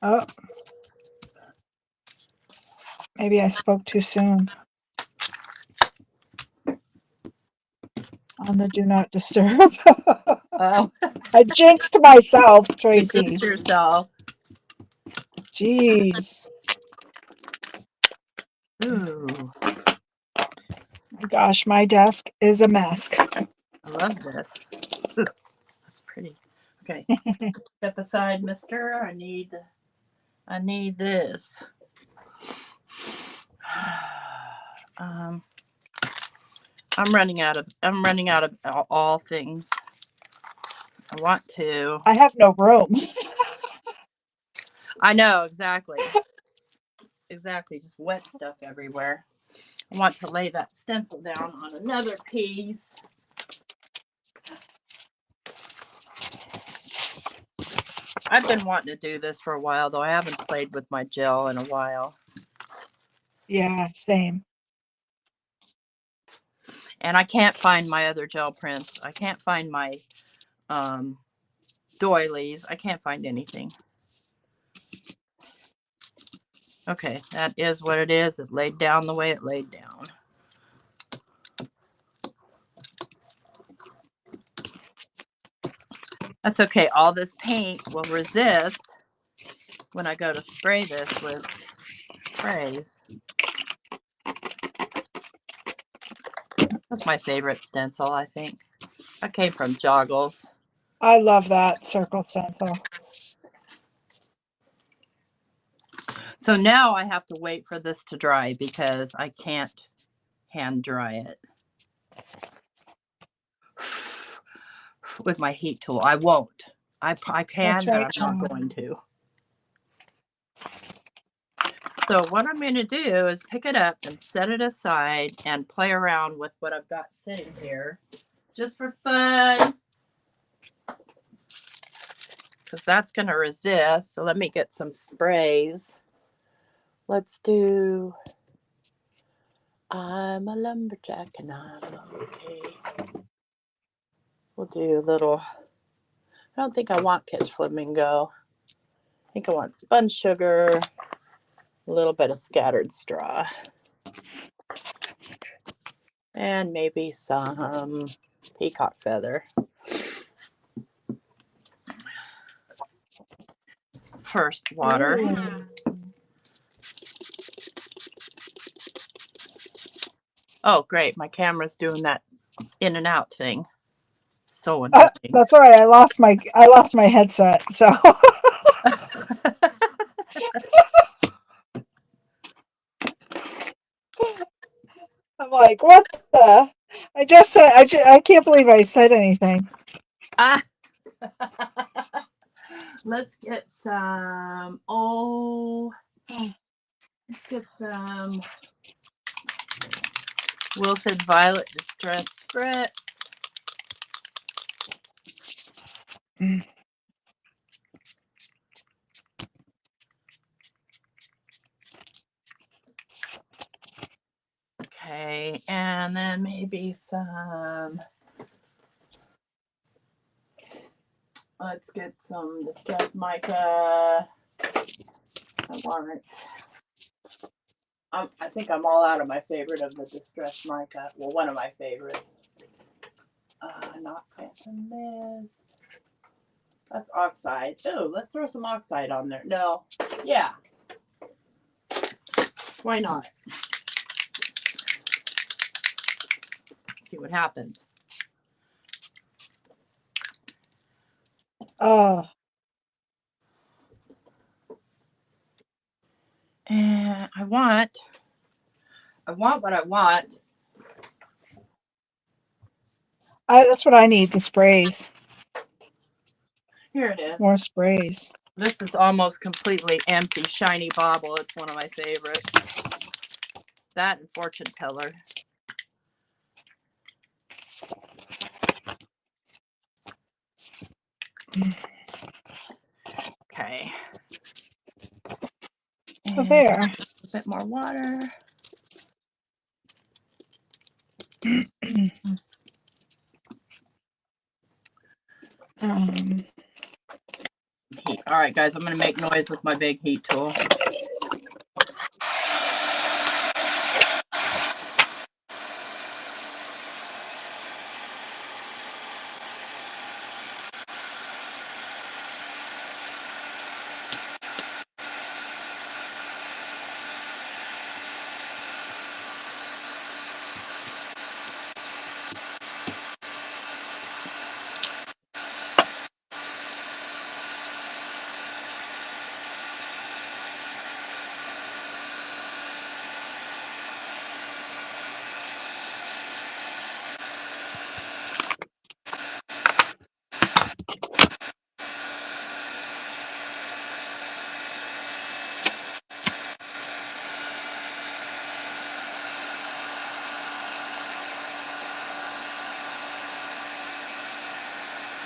Oh. Maybe I spoke too soon. On the do not disturb. Oh. I jinxed myself, Tracy. You jinxed yourself. Jeez. Ooh. Gosh, my desk is a mess. I love this. Ooh, that's pretty. Okay. Step aside, mister. I need this. I'm running out of all things. I want to. I have no room. I know, exactly. Exactly, just wet stuff everywhere. I want to lay that stencil down on another piece. I've been wanting to do this for a while, though I haven't played with my gel in a while. Yeah, same. And I can't find my other gel prints. I can't find my doilies. I can't find anything. Okay, that is what it is. It laid down the way it laid down. That's okay. All this paint will resist when I go to spray this with sprays. That's my favorite stencil, I think. That came from Joggles. I love that circle stencil. So now I have to wait for this to dry because I can't hand dry it with my heat tool. I won't. I can, That's right, but I'm not going to. So what I'm going to do is pick it up and set it aside and play around with what I've got sitting here just for fun. Because because that's going to resist. So let me get some sprays. Let's do I'm a lumberjack and I'm okay. We'll do a little, I don't think I want pitch flamingo. I think I want spun sugar, a little bit of scattered straw, and maybe some peacock feather. First water. Ooh. Oh, great. My camera's doing that in and out thing. So annoying. That's all right. I lost my headset. So I'm like, what the? I just said, I can't believe I said anything. Ah. Let's get some, let's get some Wilted Violet Distress Spritz. Okay, and then maybe some, let's get some Distress Mica. I think I'm all out of my favorite of the Distress Mica. Well, one of my favorites. Not Phantom Mist. That's oxide. Oh, let's throw some oxide on there. No. Yeah. Why not? See what happens. Oh, And I want what I want. that's what I need. The sprays. Here it is. More sprays. This is almost completely empty. Shiny Bauble. It's one of my favorites. That and Fortune Teller. Okay. So there. A bit more water. Heat. All right, guys, I'm going to make noise with my big heat tool.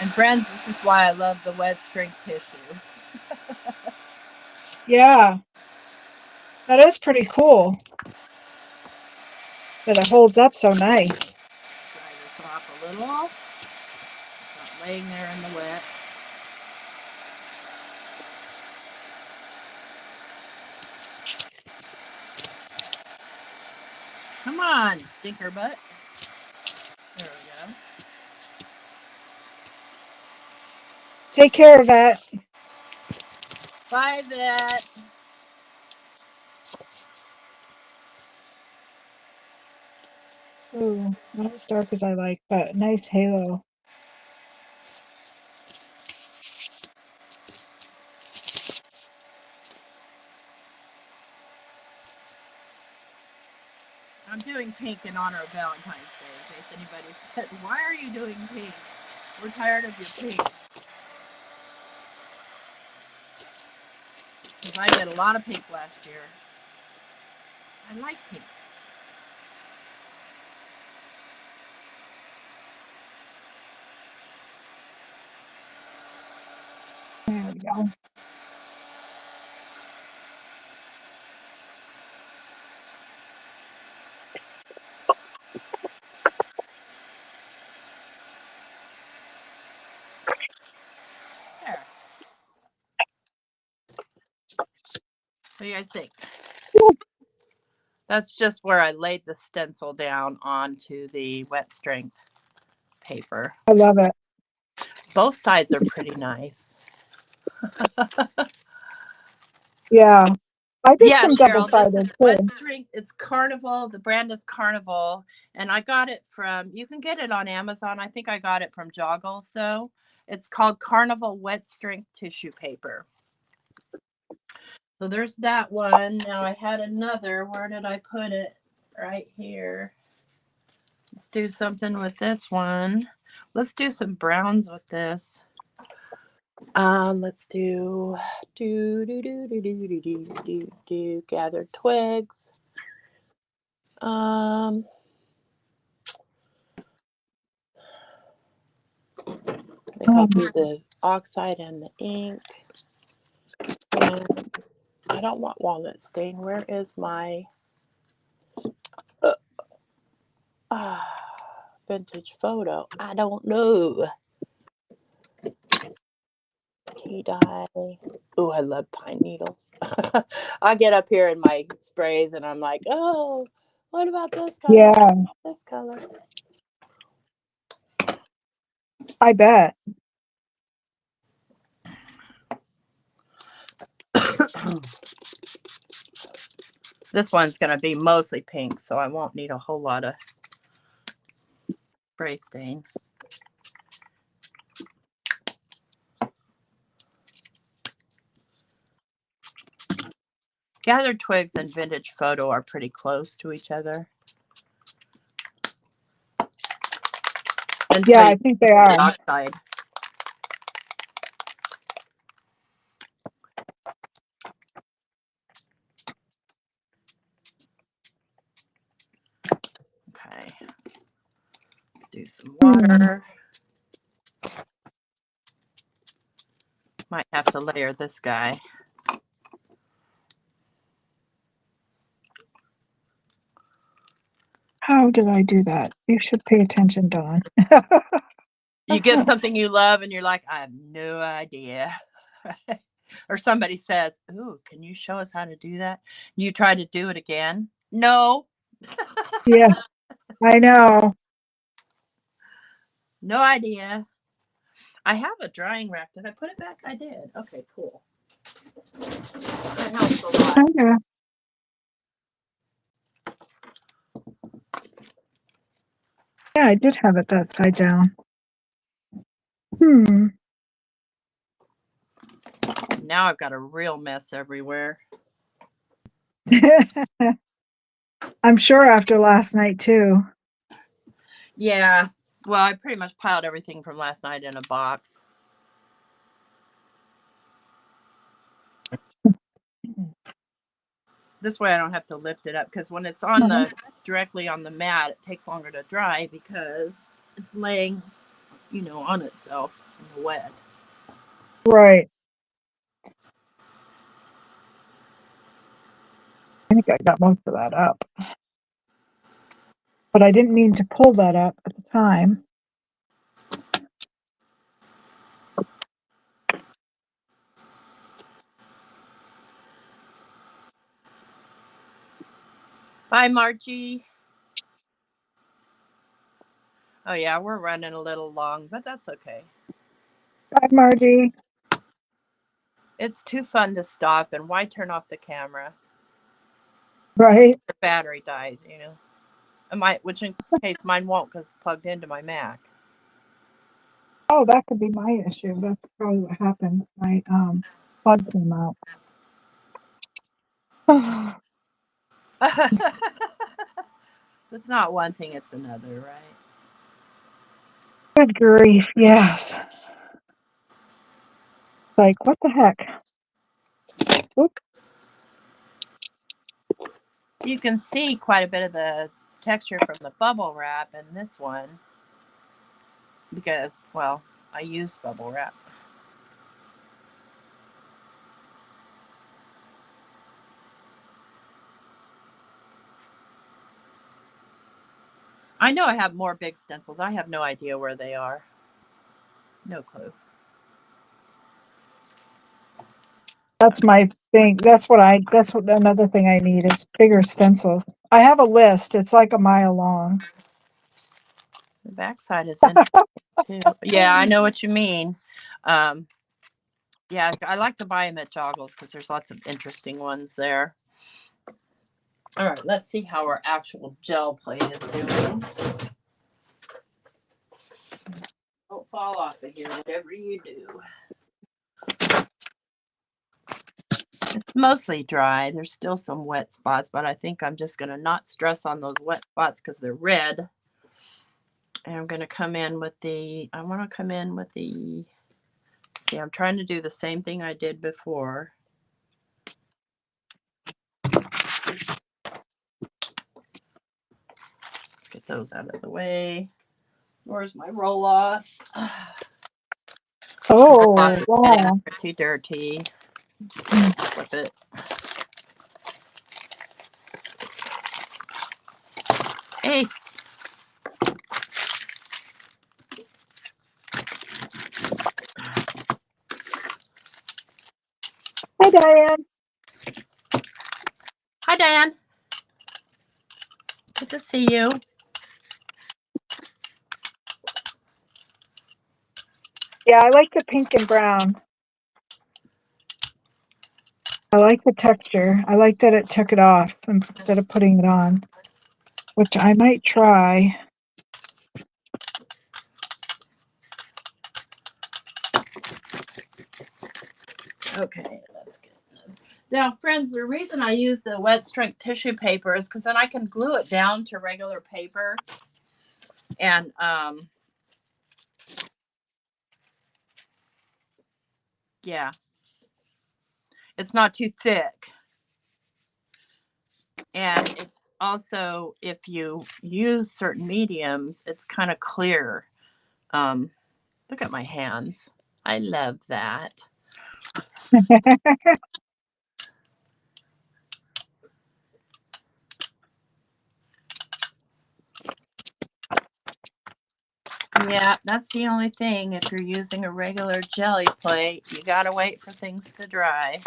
And friends, this is why I love the wet strength tissue. Yeah. That is pretty cool. That it holds up so nice. Dry this off a little. Not laying there in the wet. Come on, stinker butt. There we go. Take care of that. Bye, Vet. Ooh, not as dark as I like, but nice halo. I'm doing pink in honor of Valentine's Day, in case anybody said, why are you doing pink? We're tired of your pink. Because I did a lot of pink last year. I like pink. There we go. There. What do you guys think? That's just where I laid the stencil down onto the wet strength paper. I love it. Both sides are pretty nice. Yeah. I did Yeah, some Cheryl, this is double-sided wet too. strength. It's Carnival. The brand is Carnival. And I got it from, you can get it on Amazon. I think I got it from Joggles, though. It's called Carnival Wet Strength Tissue Paper. So there's that one. Now I had another. Where did I put it? Right here. Let's do something with this one. Let's do some browns with this. Let's do gathered twigs. I think I'll do the oxide and the ink. And I don't want walnut stain. Where is my vintage photo? I don't know. Tea dye. Oh, I love pine needles. I get up here in my sprays and I'm like, oh, what about this color? Yeah, This color. I bet. This one's going to be mostly pink, so I won't need a whole lot of spray stain. Gathered twigs and vintage photo are pretty close to each other. Yeah, I think they are. Oxide. Okay. Let's do some water. Might have to layer this guy. How did I do that? You should pay attention, Dawn. You get something you love and you're like, I have no idea. Or somebody says, ooh, can you show us how to do that? You try to do it again. No. Yeah, I know. No idea. I have a drying rack. Did I put it back? I did. Okay, cool. That helps a lot. Yeah. Yeah, I did have it that side down. Now I've got a real mess everywhere. I'm sure after last night too. Yeah. Well, I pretty much piled everything from last night in a box. This way I don't have to lift it up, because when it's on the directly on the mat, it takes longer to dry because it's laying, on itself in the wet. Right. I think I got most of that up. But I didn't mean to pull that up at the time. Bye, Margie. Oh, yeah, we're running a little long, but that's okay. Bye, Margie. It's too fun to stop, and why turn off the camera? Right. The battery died, which in case mine won't, because it's plugged into my Mac. Oh, that could be my issue. That's probably what happened. My plug came out. It's not one thing, it's another, right? Good grief, yes. Like, what the heck? Oops. You can see quite a bit of the texture from the bubble wrap in this one because, well, I use bubble wrap. I know I have more big stencils. I have no idea where they are. No clue. That's my thing. That's what another thing I need is bigger stencils. I have a list. It's like a mile long. The backside is interesting too. Yeah, I know what you mean. Yeah, I like to buy them at Joggles because there's lots of interesting ones there. All right, let's see how our actual gel plate is doing. Don't fall off of here, whatever you do. It's mostly dry. There's still some wet spots, but I think I'm just going to not stress on those wet spots because they're red. And I'm going to come in with the, I want to come in with the, see, I'm trying to do the same thing I did before. Let's get those out of the way. Where's my roll off? Oh, wow. Pretty dirty. Flip it. Hey. Hi, Diane. Hi, Diane. Good to see you. Yeah, I like the pink and brown. I like the texture. I like that it took it off instead of putting it on, which I might try. Okay, that's good. Now, friends, the reason I use the wet strength tissue paper is because then I can glue it down to regular paper. And yeah, it's not too thick. And it also, if you use certain mediums, it's kind of clear. Look at my hands. I love that. Yeah, that's the only thing. If you're using a regular jelly plate, you got to wait for things to dry.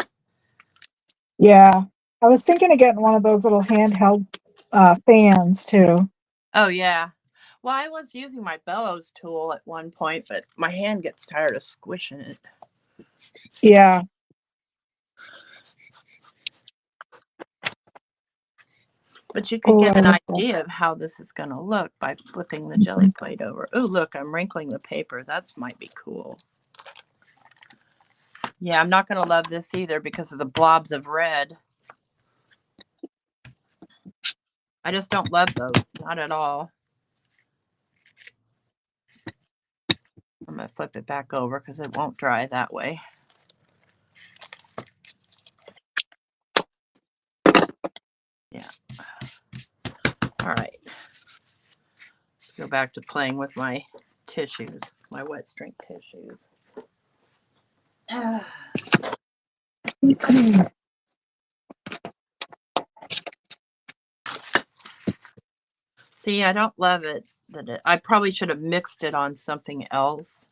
Yeah, I was thinking of getting one of those little handheld fans too. Oh, yeah. Well, I was using my bellows tool at one point, but my hand gets tired of squishing it. Yeah. But you could get an idea of how this is going to look by flipping the jelly plate over. Oh, look, I'm wrinkling the paper. That might be cool. Yeah, I'm not going to love this either because of the blobs of red. I just don't love those. Not at all. I'm going to flip it back over because it won't dry that way. Yeah. All right. Let's go back to playing with my tissues, my wet strength tissues. See, I don't love it. I probably should have mixed it on something else.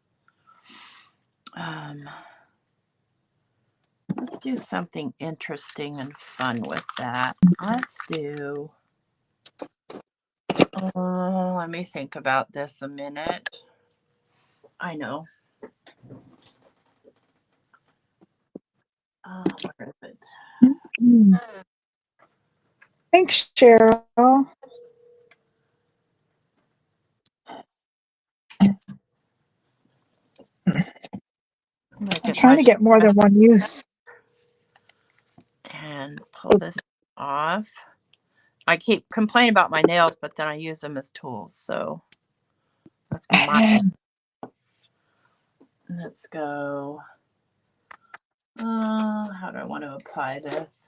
Let's do something interesting and fun with that. Let's do... let me think about this a minute. I know. Where is it? Thanks, Cheryl. I'm trying to get more than one use. And pull this off. I keep complaining about my nails, but then I use them as tools. So that's my... Let's go. How do I want to apply this?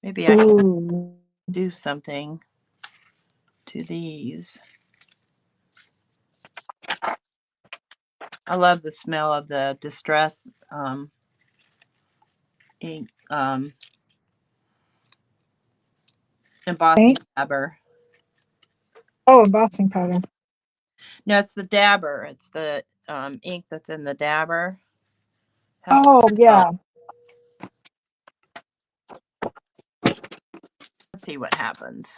Maybe I can do something to these. I love the smell of the Distress ink embossing dabber. Oh, embossing powder. No, it's the dabber. It's the ink that's in the dabber. Oh, yeah. Let's see what happens.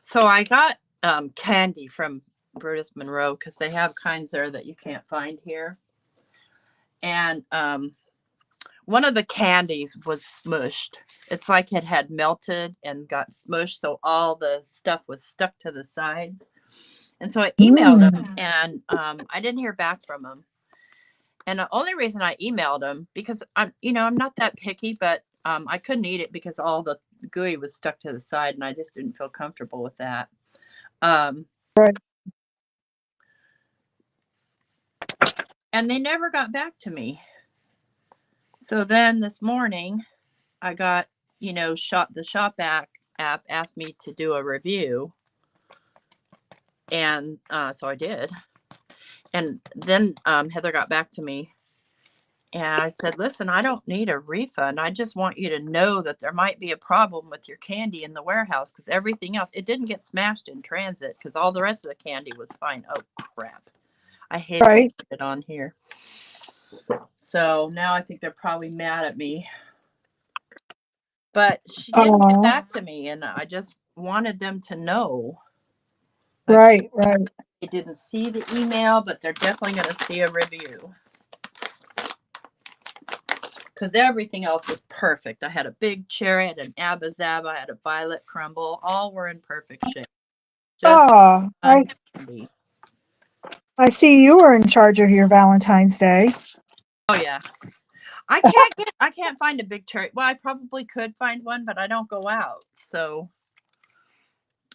So I got candy from Brutus Monroe because they have kinds there that you can't find here. And one of the candies was smushed. It's like it had melted and got smushed, so all the stuff was stuck to the sides. And so I emailed him, and I didn't hear back from him. And the only reason I emailed him because I'm not that picky, but I couldn't eat it because all the gooey was stuck to the side, and I just didn't feel comfortable with that. Right. And they never got back to me. So then this morning, I got the Shop app asked me to do a review, and so I did. And then Heather got back to me, and I said, "Listen, I don't need a refund. I just want you to know that there might be a problem with your candy in the warehouse because everything else, it didn't get smashed in transit because all the rest of the candy was fine." Oh crap! I hate it on here. So now I think they're probably mad at me. But she didn't get back to me, and I just wanted them to know. Right. They didn't see the email, but they're definitely going to see a review. Because everything else was perfect. I had a big cherry, I had an Abba Zaba, I had a violet crumble. All were in perfect shape. I see you were in charge of your Valentine's Day. Oh yeah. I can't find a big cherry. Well, I probably could find one, but I don't go out. So,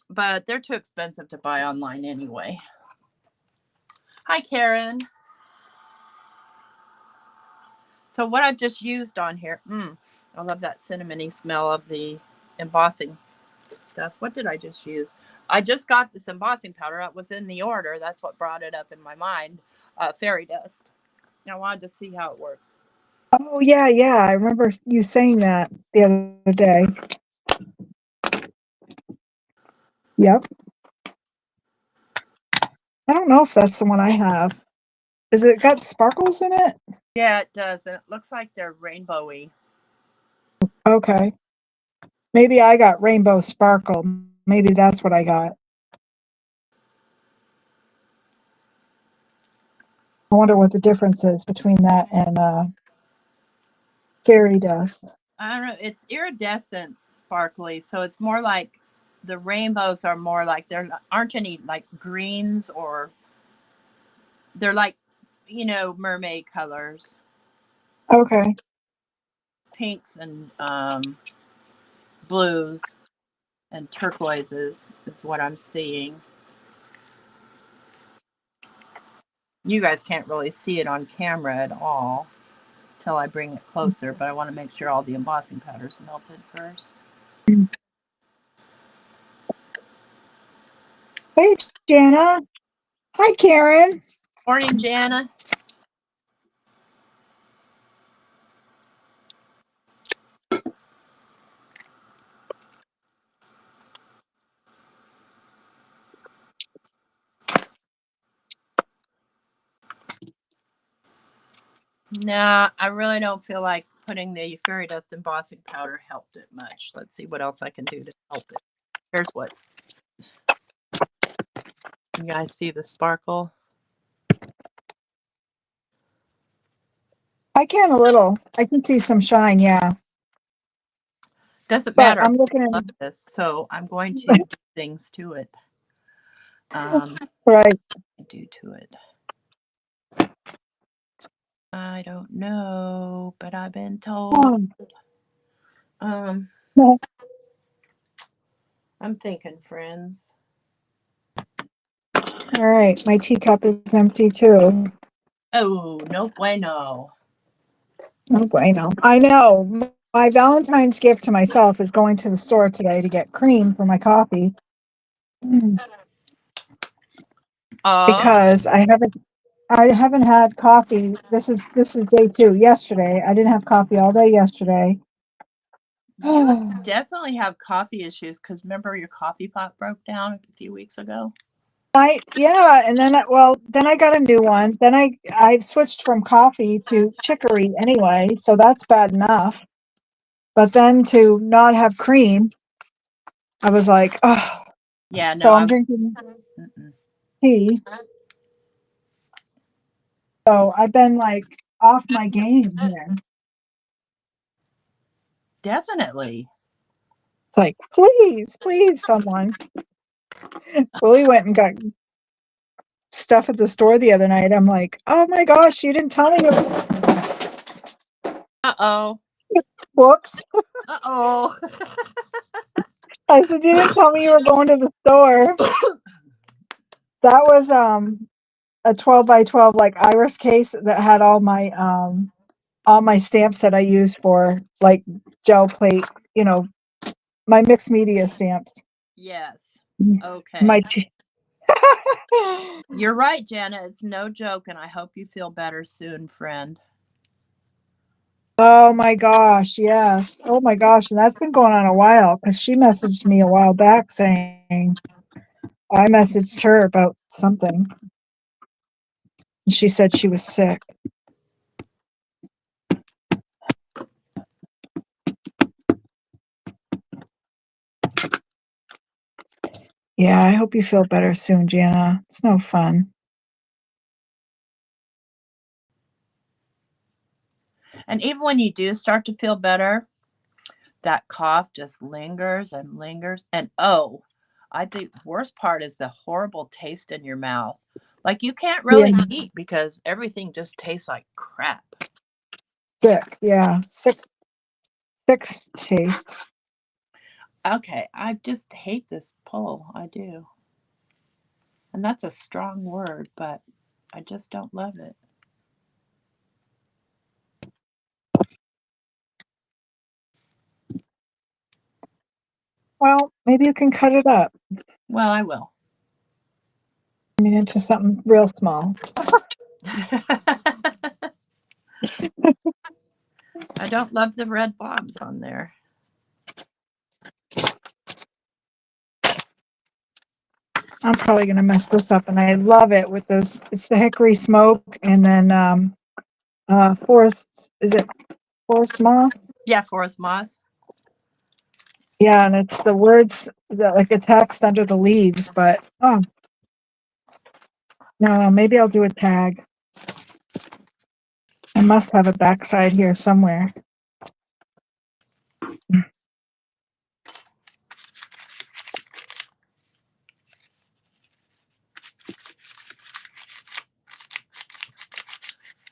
but they're too expensive to buy online anyway. Hi, Karen. So what I've just used on here, I love that cinnamony smell of the embossing stuff. What did I just use? I just got this embossing powder. That was in the order. That's what brought it up in my mind. Fairy dust. I wanted to see how it works. Oh, yeah. I remember you saying that the other day. Yep. I don't know if that's the one I have. Is it got sparkles in it? Yeah, it does. And it looks like they're rainbowy. Okay. Maybe I got rainbow sparkle. Maybe that's what I got. I wonder what the difference is between that and fairy dust. I don't know. It's iridescent sparkly. So it's more like the rainbows are more like there aren't any like greens or they're like, mermaid colors. Okay. Pinks and blues and turquoises is what I'm seeing. You guys can't really see it on camera at all till I bring it closer, but I want to make sure all the embossing powder's melted first. Hey, Jana. Hi, Karen. Morning, Jana. Nah, I really don't feel like putting the fairy dust embossing powder helped it much. Let's see what else I can do to help it. Here's what. You guys see the sparkle? I can a little. I can see some shine, yeah. Doesn't matter. I'm looking I love at this, so I'm going to do things to it. right. Do to it. I don't know, but I've been told. I'm thinking, friends. All right, my teacup is empty too. Oh, no bueno. No bueno. I know. My Valentine's gift to myself is going to the store today to get cream for my coffee. Because I haven't had coffee. This is day 2. Yesterday, I didn't have coffee all day yesterday. You definitely have coffee issues because remember your coffee pot broke down a few weeks ago? Yeah, and then then I got a new one. Then I switched from coffee to chicory anyway, so that's bad enough. But then to not have cream, I was like, oh. Yeah, So no, I'm drinking mm-mm. tea. So I've been like off my game here. Definitely. It's like, please, someone. Willie went and got stuff at the store the other night. I'm like, oh my gosh, you didn't tell me. Uh-oh. Whoops. Uh-oh. I said, you didn't tell me you were going to the store. That was a 12 by 12 like iris case that had all my stamps that I use for like gel plate, my mixed media stamps. Yes. My Okay. You're right, Jana. It's no joke, and I hope you feel better soon, friend. Oh my gosh, yes. Oh my gosh, and that's been going on a while because she messaged me a while back saying I messaged her about something. And she said she was sick. Yeah, I hope you feel better soon, Jana. It's no fun. And even when you do start to feel better, that cough just lingers and lingers. And oh, I think the worst part is the horrible taste in your mouth. Like you can't really Yeah, eat because everything just tastes like crap. sick. Yeah, sick taste. Okay, I just hate this pull. I do. And that's a strong word, but I just don't love it. Well, maybe you can cut it up. Well, I will. I mean, into something real small. I don't love the red bobs on there. I'm probably gonna mess this up, and I love it with this. It's the hickory smoke, and then forest. Is it forest moss? Yeah, forest moss. Yeah, and it's the words that like a text under the leaves. But oh no, maybe I'll do a tag. I must have a backside here somewhere.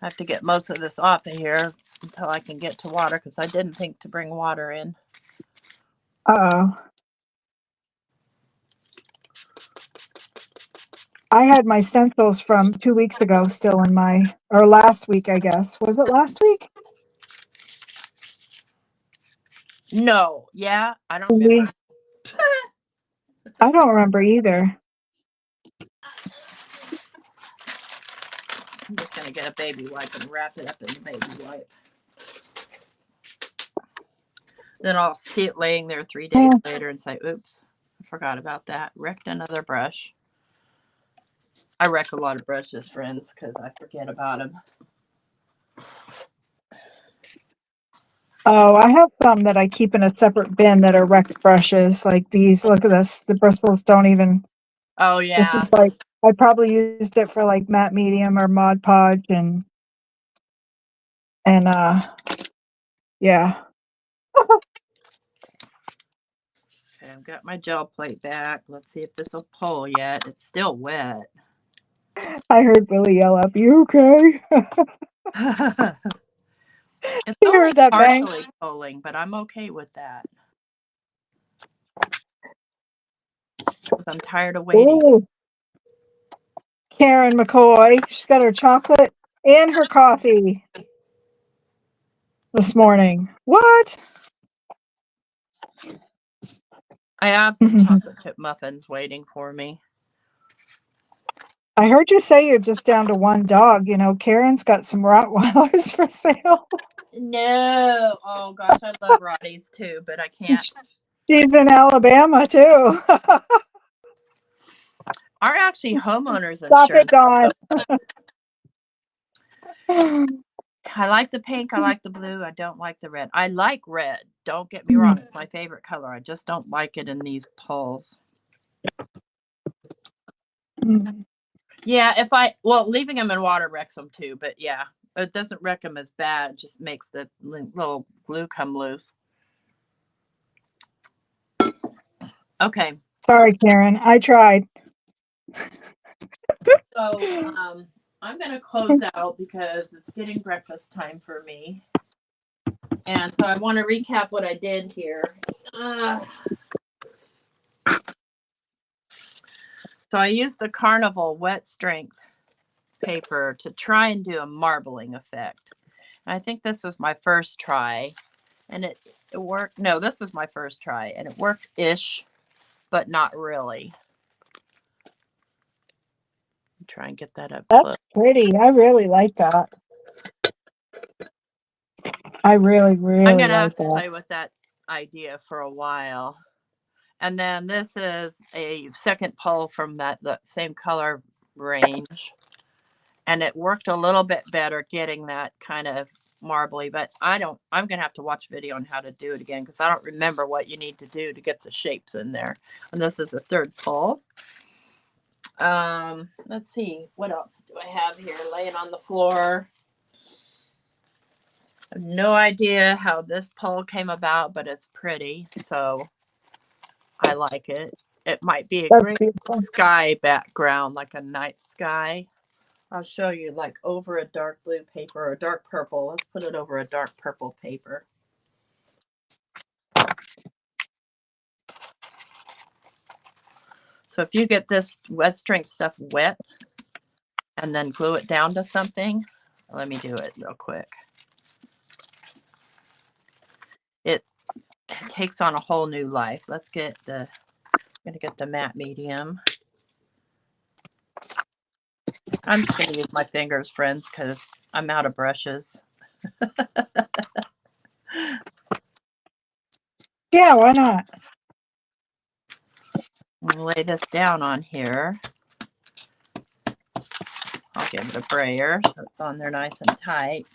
I have to get most of this off of here until I can get to water because I didn't think to bring water in. Uh-oh. I had my stencils from 2 weeks ago still in or last week, I guess. Was it last week? No, yeah, I don't We, remember. I don't remember either. I'm just gonna get a baby wipe and wrap it up in the baby wipe. Then I'll see it laying there 3 days later and say, oops, I forgot about that. Wrecked another brush. I wreck a lot of brushes, friends, because I forget about them. Oh, I have some that I keep in a separate bin that are wrecked brushes. Like these. Look at this. The bristles don't even. Oh, This yeah. is like I probably used it for like matte medium or Mod Podge and yeah. Okay, I've got my gel plate back. Let's see if this will pull yet. It's still wet. I heard Billy yell up, "You okay?" It's You only heard that bang? partially pulling, but I'm okay with that because I'm tired of waiting. Ooh, Karen McCoy. She's got her chocolate and her coffee this morning. What? I have some chocolate chip muffins waiting for me. I heard you say you're just down to one dog. You know, Karen's got some Rottweilers for sale. No. Oh gosh, I love Rotties too, but I can't. She's in Alabama too. Are actually homeowners Stop it, insurance. Dawn. I like the pink. I like the blue. I don't like the red. I like red. Don't get me wrong. It's my favorite color. I just don't like it in these pulls. Yeah, leaving them in water wrecks them too, but yeah, it doesn't wreck them as bad. It just makes the little glue come loose. Okay. Sorry, Karen. I tried. So I'm going to close out because it's getting breakfast time for me. And so I want to recap what I did here. So I used the Carnival wet strength paper to try and do a marbling effect. And I think this was my first try, and it worked. No, this was my first try, and it worked-ish, but not really. Try and get that up That's close. pretty. I really like that. I really, really I'm going to like have to that. play with that idea for a while. And then this is a second pull from the same color range. And it worked a little bit better getting that kind of marbly, but I'm going to have to watch a video on how to do it again because I don't remember what you need to do to get the shapes in there. And this is a third pull. Let's see, what else do I have here laying on the floor? I have no idea how this pull came about, but it's pretty, so I like it. It might be a great sky background, like a night sky. I'll show you, like over a dark blue paper or dark purple. Let's put it over a dark purple paper. So if you get this wet strength stuff wet and then glue it down to something, let me do it real quick. It takes on a whole new life. Let's get I'm going to get the matte medium. I'm just going to use my fingers, friends, because I'm out of brushes. Yeah, why not? I'm lay this down on here. I'll give it a brayer so it's on there nice and tight.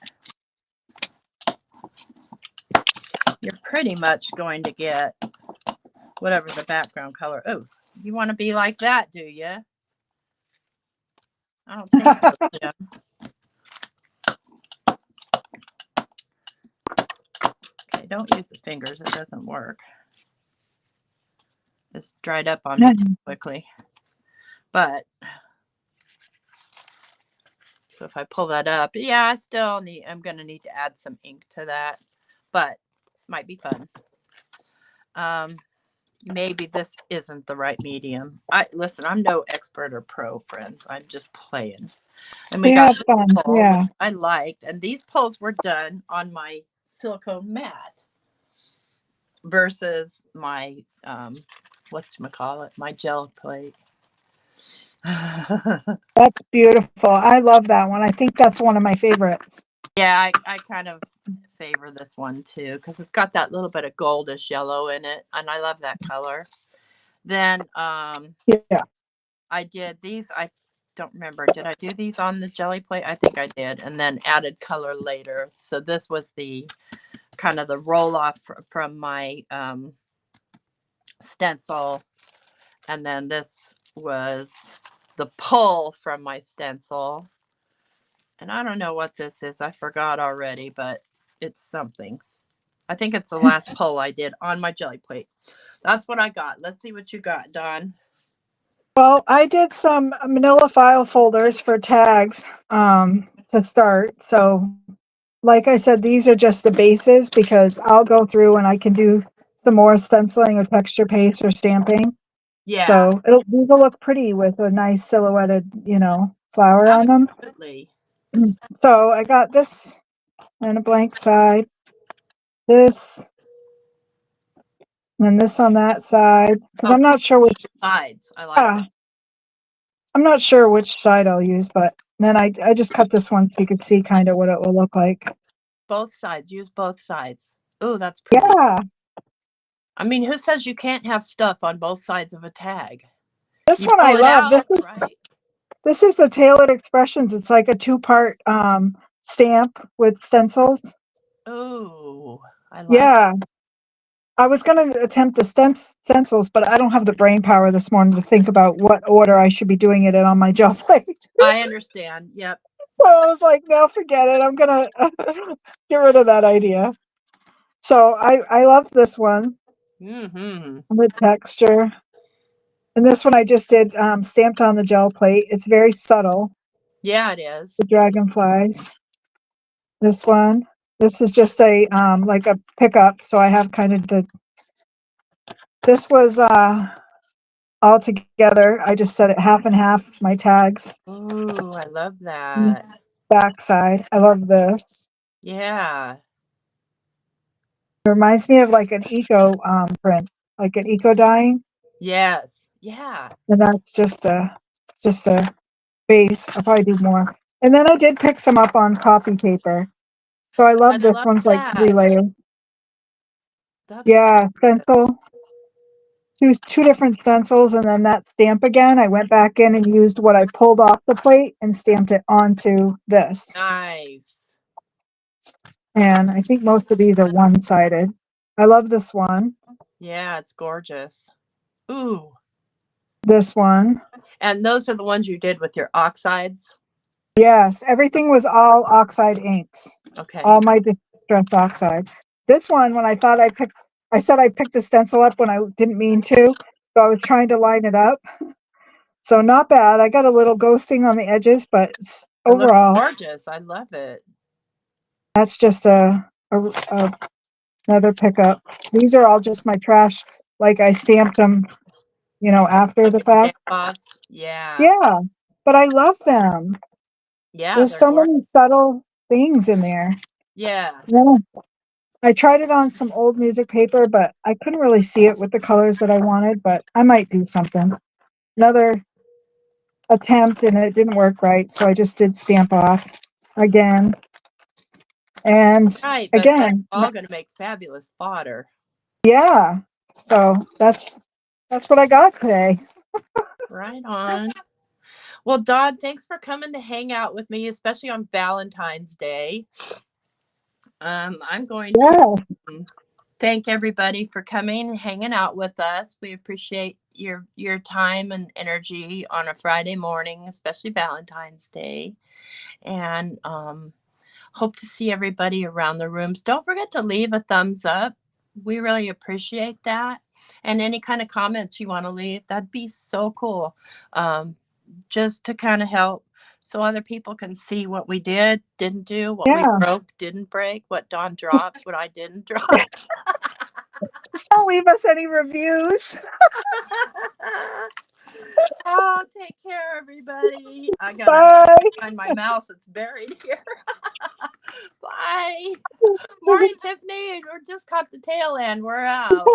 You're pretty much going to get whatever the background color. Oh, you want to be like that, do you? I don't think so, Jim. Okay, don't use the fingers. It doesn't work. It's dried up on me too quickly. But, so if I pull that up, yeah, I'm going to need to add some ink to that. But, might be fun. Maybe this isn't the right medium. Listen, I'm no expert or pro, friends. I'm just playing. And we got fun. pull, Yeah. which I liked. And these pulls were done on my silicone mat versus my whatchamacallit, my gel plate. That's beautiful. I love that one. I think that's one of my favorites. Yeah, I kind of favor this one too because it's got that little bit of goldish yellow in it, and I love that color. Then yeah, I did these. I don't remember. Did I do these on the jelly plate? I think I did, and then added color later. So this was the kind of the roll off from my stencil, and then this was the pull from my stencil. And I don't know what this is. I forgot already, but it's something. I think it's the last pull I did on my jelly plate. That's what I got. Let's see what you got, Dawn. Well, I did some manila file folders for tags to start. So, like I said, these are just the bases because I'll go through and I can do some more stenciling or texture paste or stamping. Yeah. So these will look pretty with a nice silhouetted, flower on them. Absolutely. So I got this and a blank side, this, and then this on that side because I'm not sure which sides. I like that. I'm not sure which side I'll use, but then I just cut this one so you could see kind of what it will look like. Both sides. Use both sides. Oh, that's pretty. Yeah, I mean, who says you can't have stuff on both sides of a tag? this You one I pull it love. out, right? This is the Tailored Expressions. It's like a two-part stamp with stencils. Oh, I like. Yeah, I was going to attempt the stencils, but I don't have the brain power this morning to think about what order I should be doing it in on my gel plate. I understand. Yep. So I was like, no, forget it. I'm going to get rid of that idea. So I love this one, Mm-hmm. the texture. And this one I just did stamped on the gel plate. It's very subtle, Yeah, it is. the dragonflies. This one. This is just a like a pickup. So I have kind of this was all together. I just set it half and half, my tags. Ooh, I love Mm, that. back side. I love this. Yeah. It reminds me of like an eco print, like an eco dyeing. Yes. Yeah. And that's just a base. I'll probably do more. And then I did pick some up on copy paper. So I I love this love one's like that. 3 layers. That's Yeah, good. stencil. Two different stencils, and then that stamp again. I went back in and used what I pulled off the plate and stamped it onto this. Nice. And I think most of these are one-sided. I love this one. Yeah, it's gorgeous. Ooh. This one. And those are the ones you did with your oxides? Yes, everything was all oxide inks. Okay. All my distress oxide. This one, when I said I picked the stencil up when I didn't mean to. So I was trying to line it up. So not bad. I got a little ghosting on the edges, but It looks overall, gorgeous. I love it. that's just a another pickup. These are all just my trash. Like I stamped them, after Of the your fact. stamp offs? Yeah. Yeah, but I love them. Yeah, There's they're so gorgeous. many subtle things in there. Yes. Yeah. I tried it on some old music paper, but I couldn't really see it with the colors that I wanted, but I might do something. Another attempt and it didn't work right, so I just did stamp off again. And Right, but that's again, all going to make fabulous fodder. yeah. So that's what I got today. Right on. Well, Dawn, thanks for coming to hang out with me, especially on Valentine's Day. I'm going to Yes. thank everybody for coming and hanging out with us. We appreciate your time and energy on a Friday morning, especially Valentine's Day. And hope to see everybody around the rooms. Don't forget to leave a thumbs up. We really appreciate that. And any kind of comments you want to leave, that'd be so cool. Um, just to kind of help so other people can see what we didn't do, what we Yeah. broke, didn't break, what Dawn Just, dropped, what I didn't drop. just don't leave us any reviews. Oh, take care, everybody. I gotta Bye. find my mouse. It's buried here. Bye. Morning, Tiffany. We're just caught the tail end. We're out.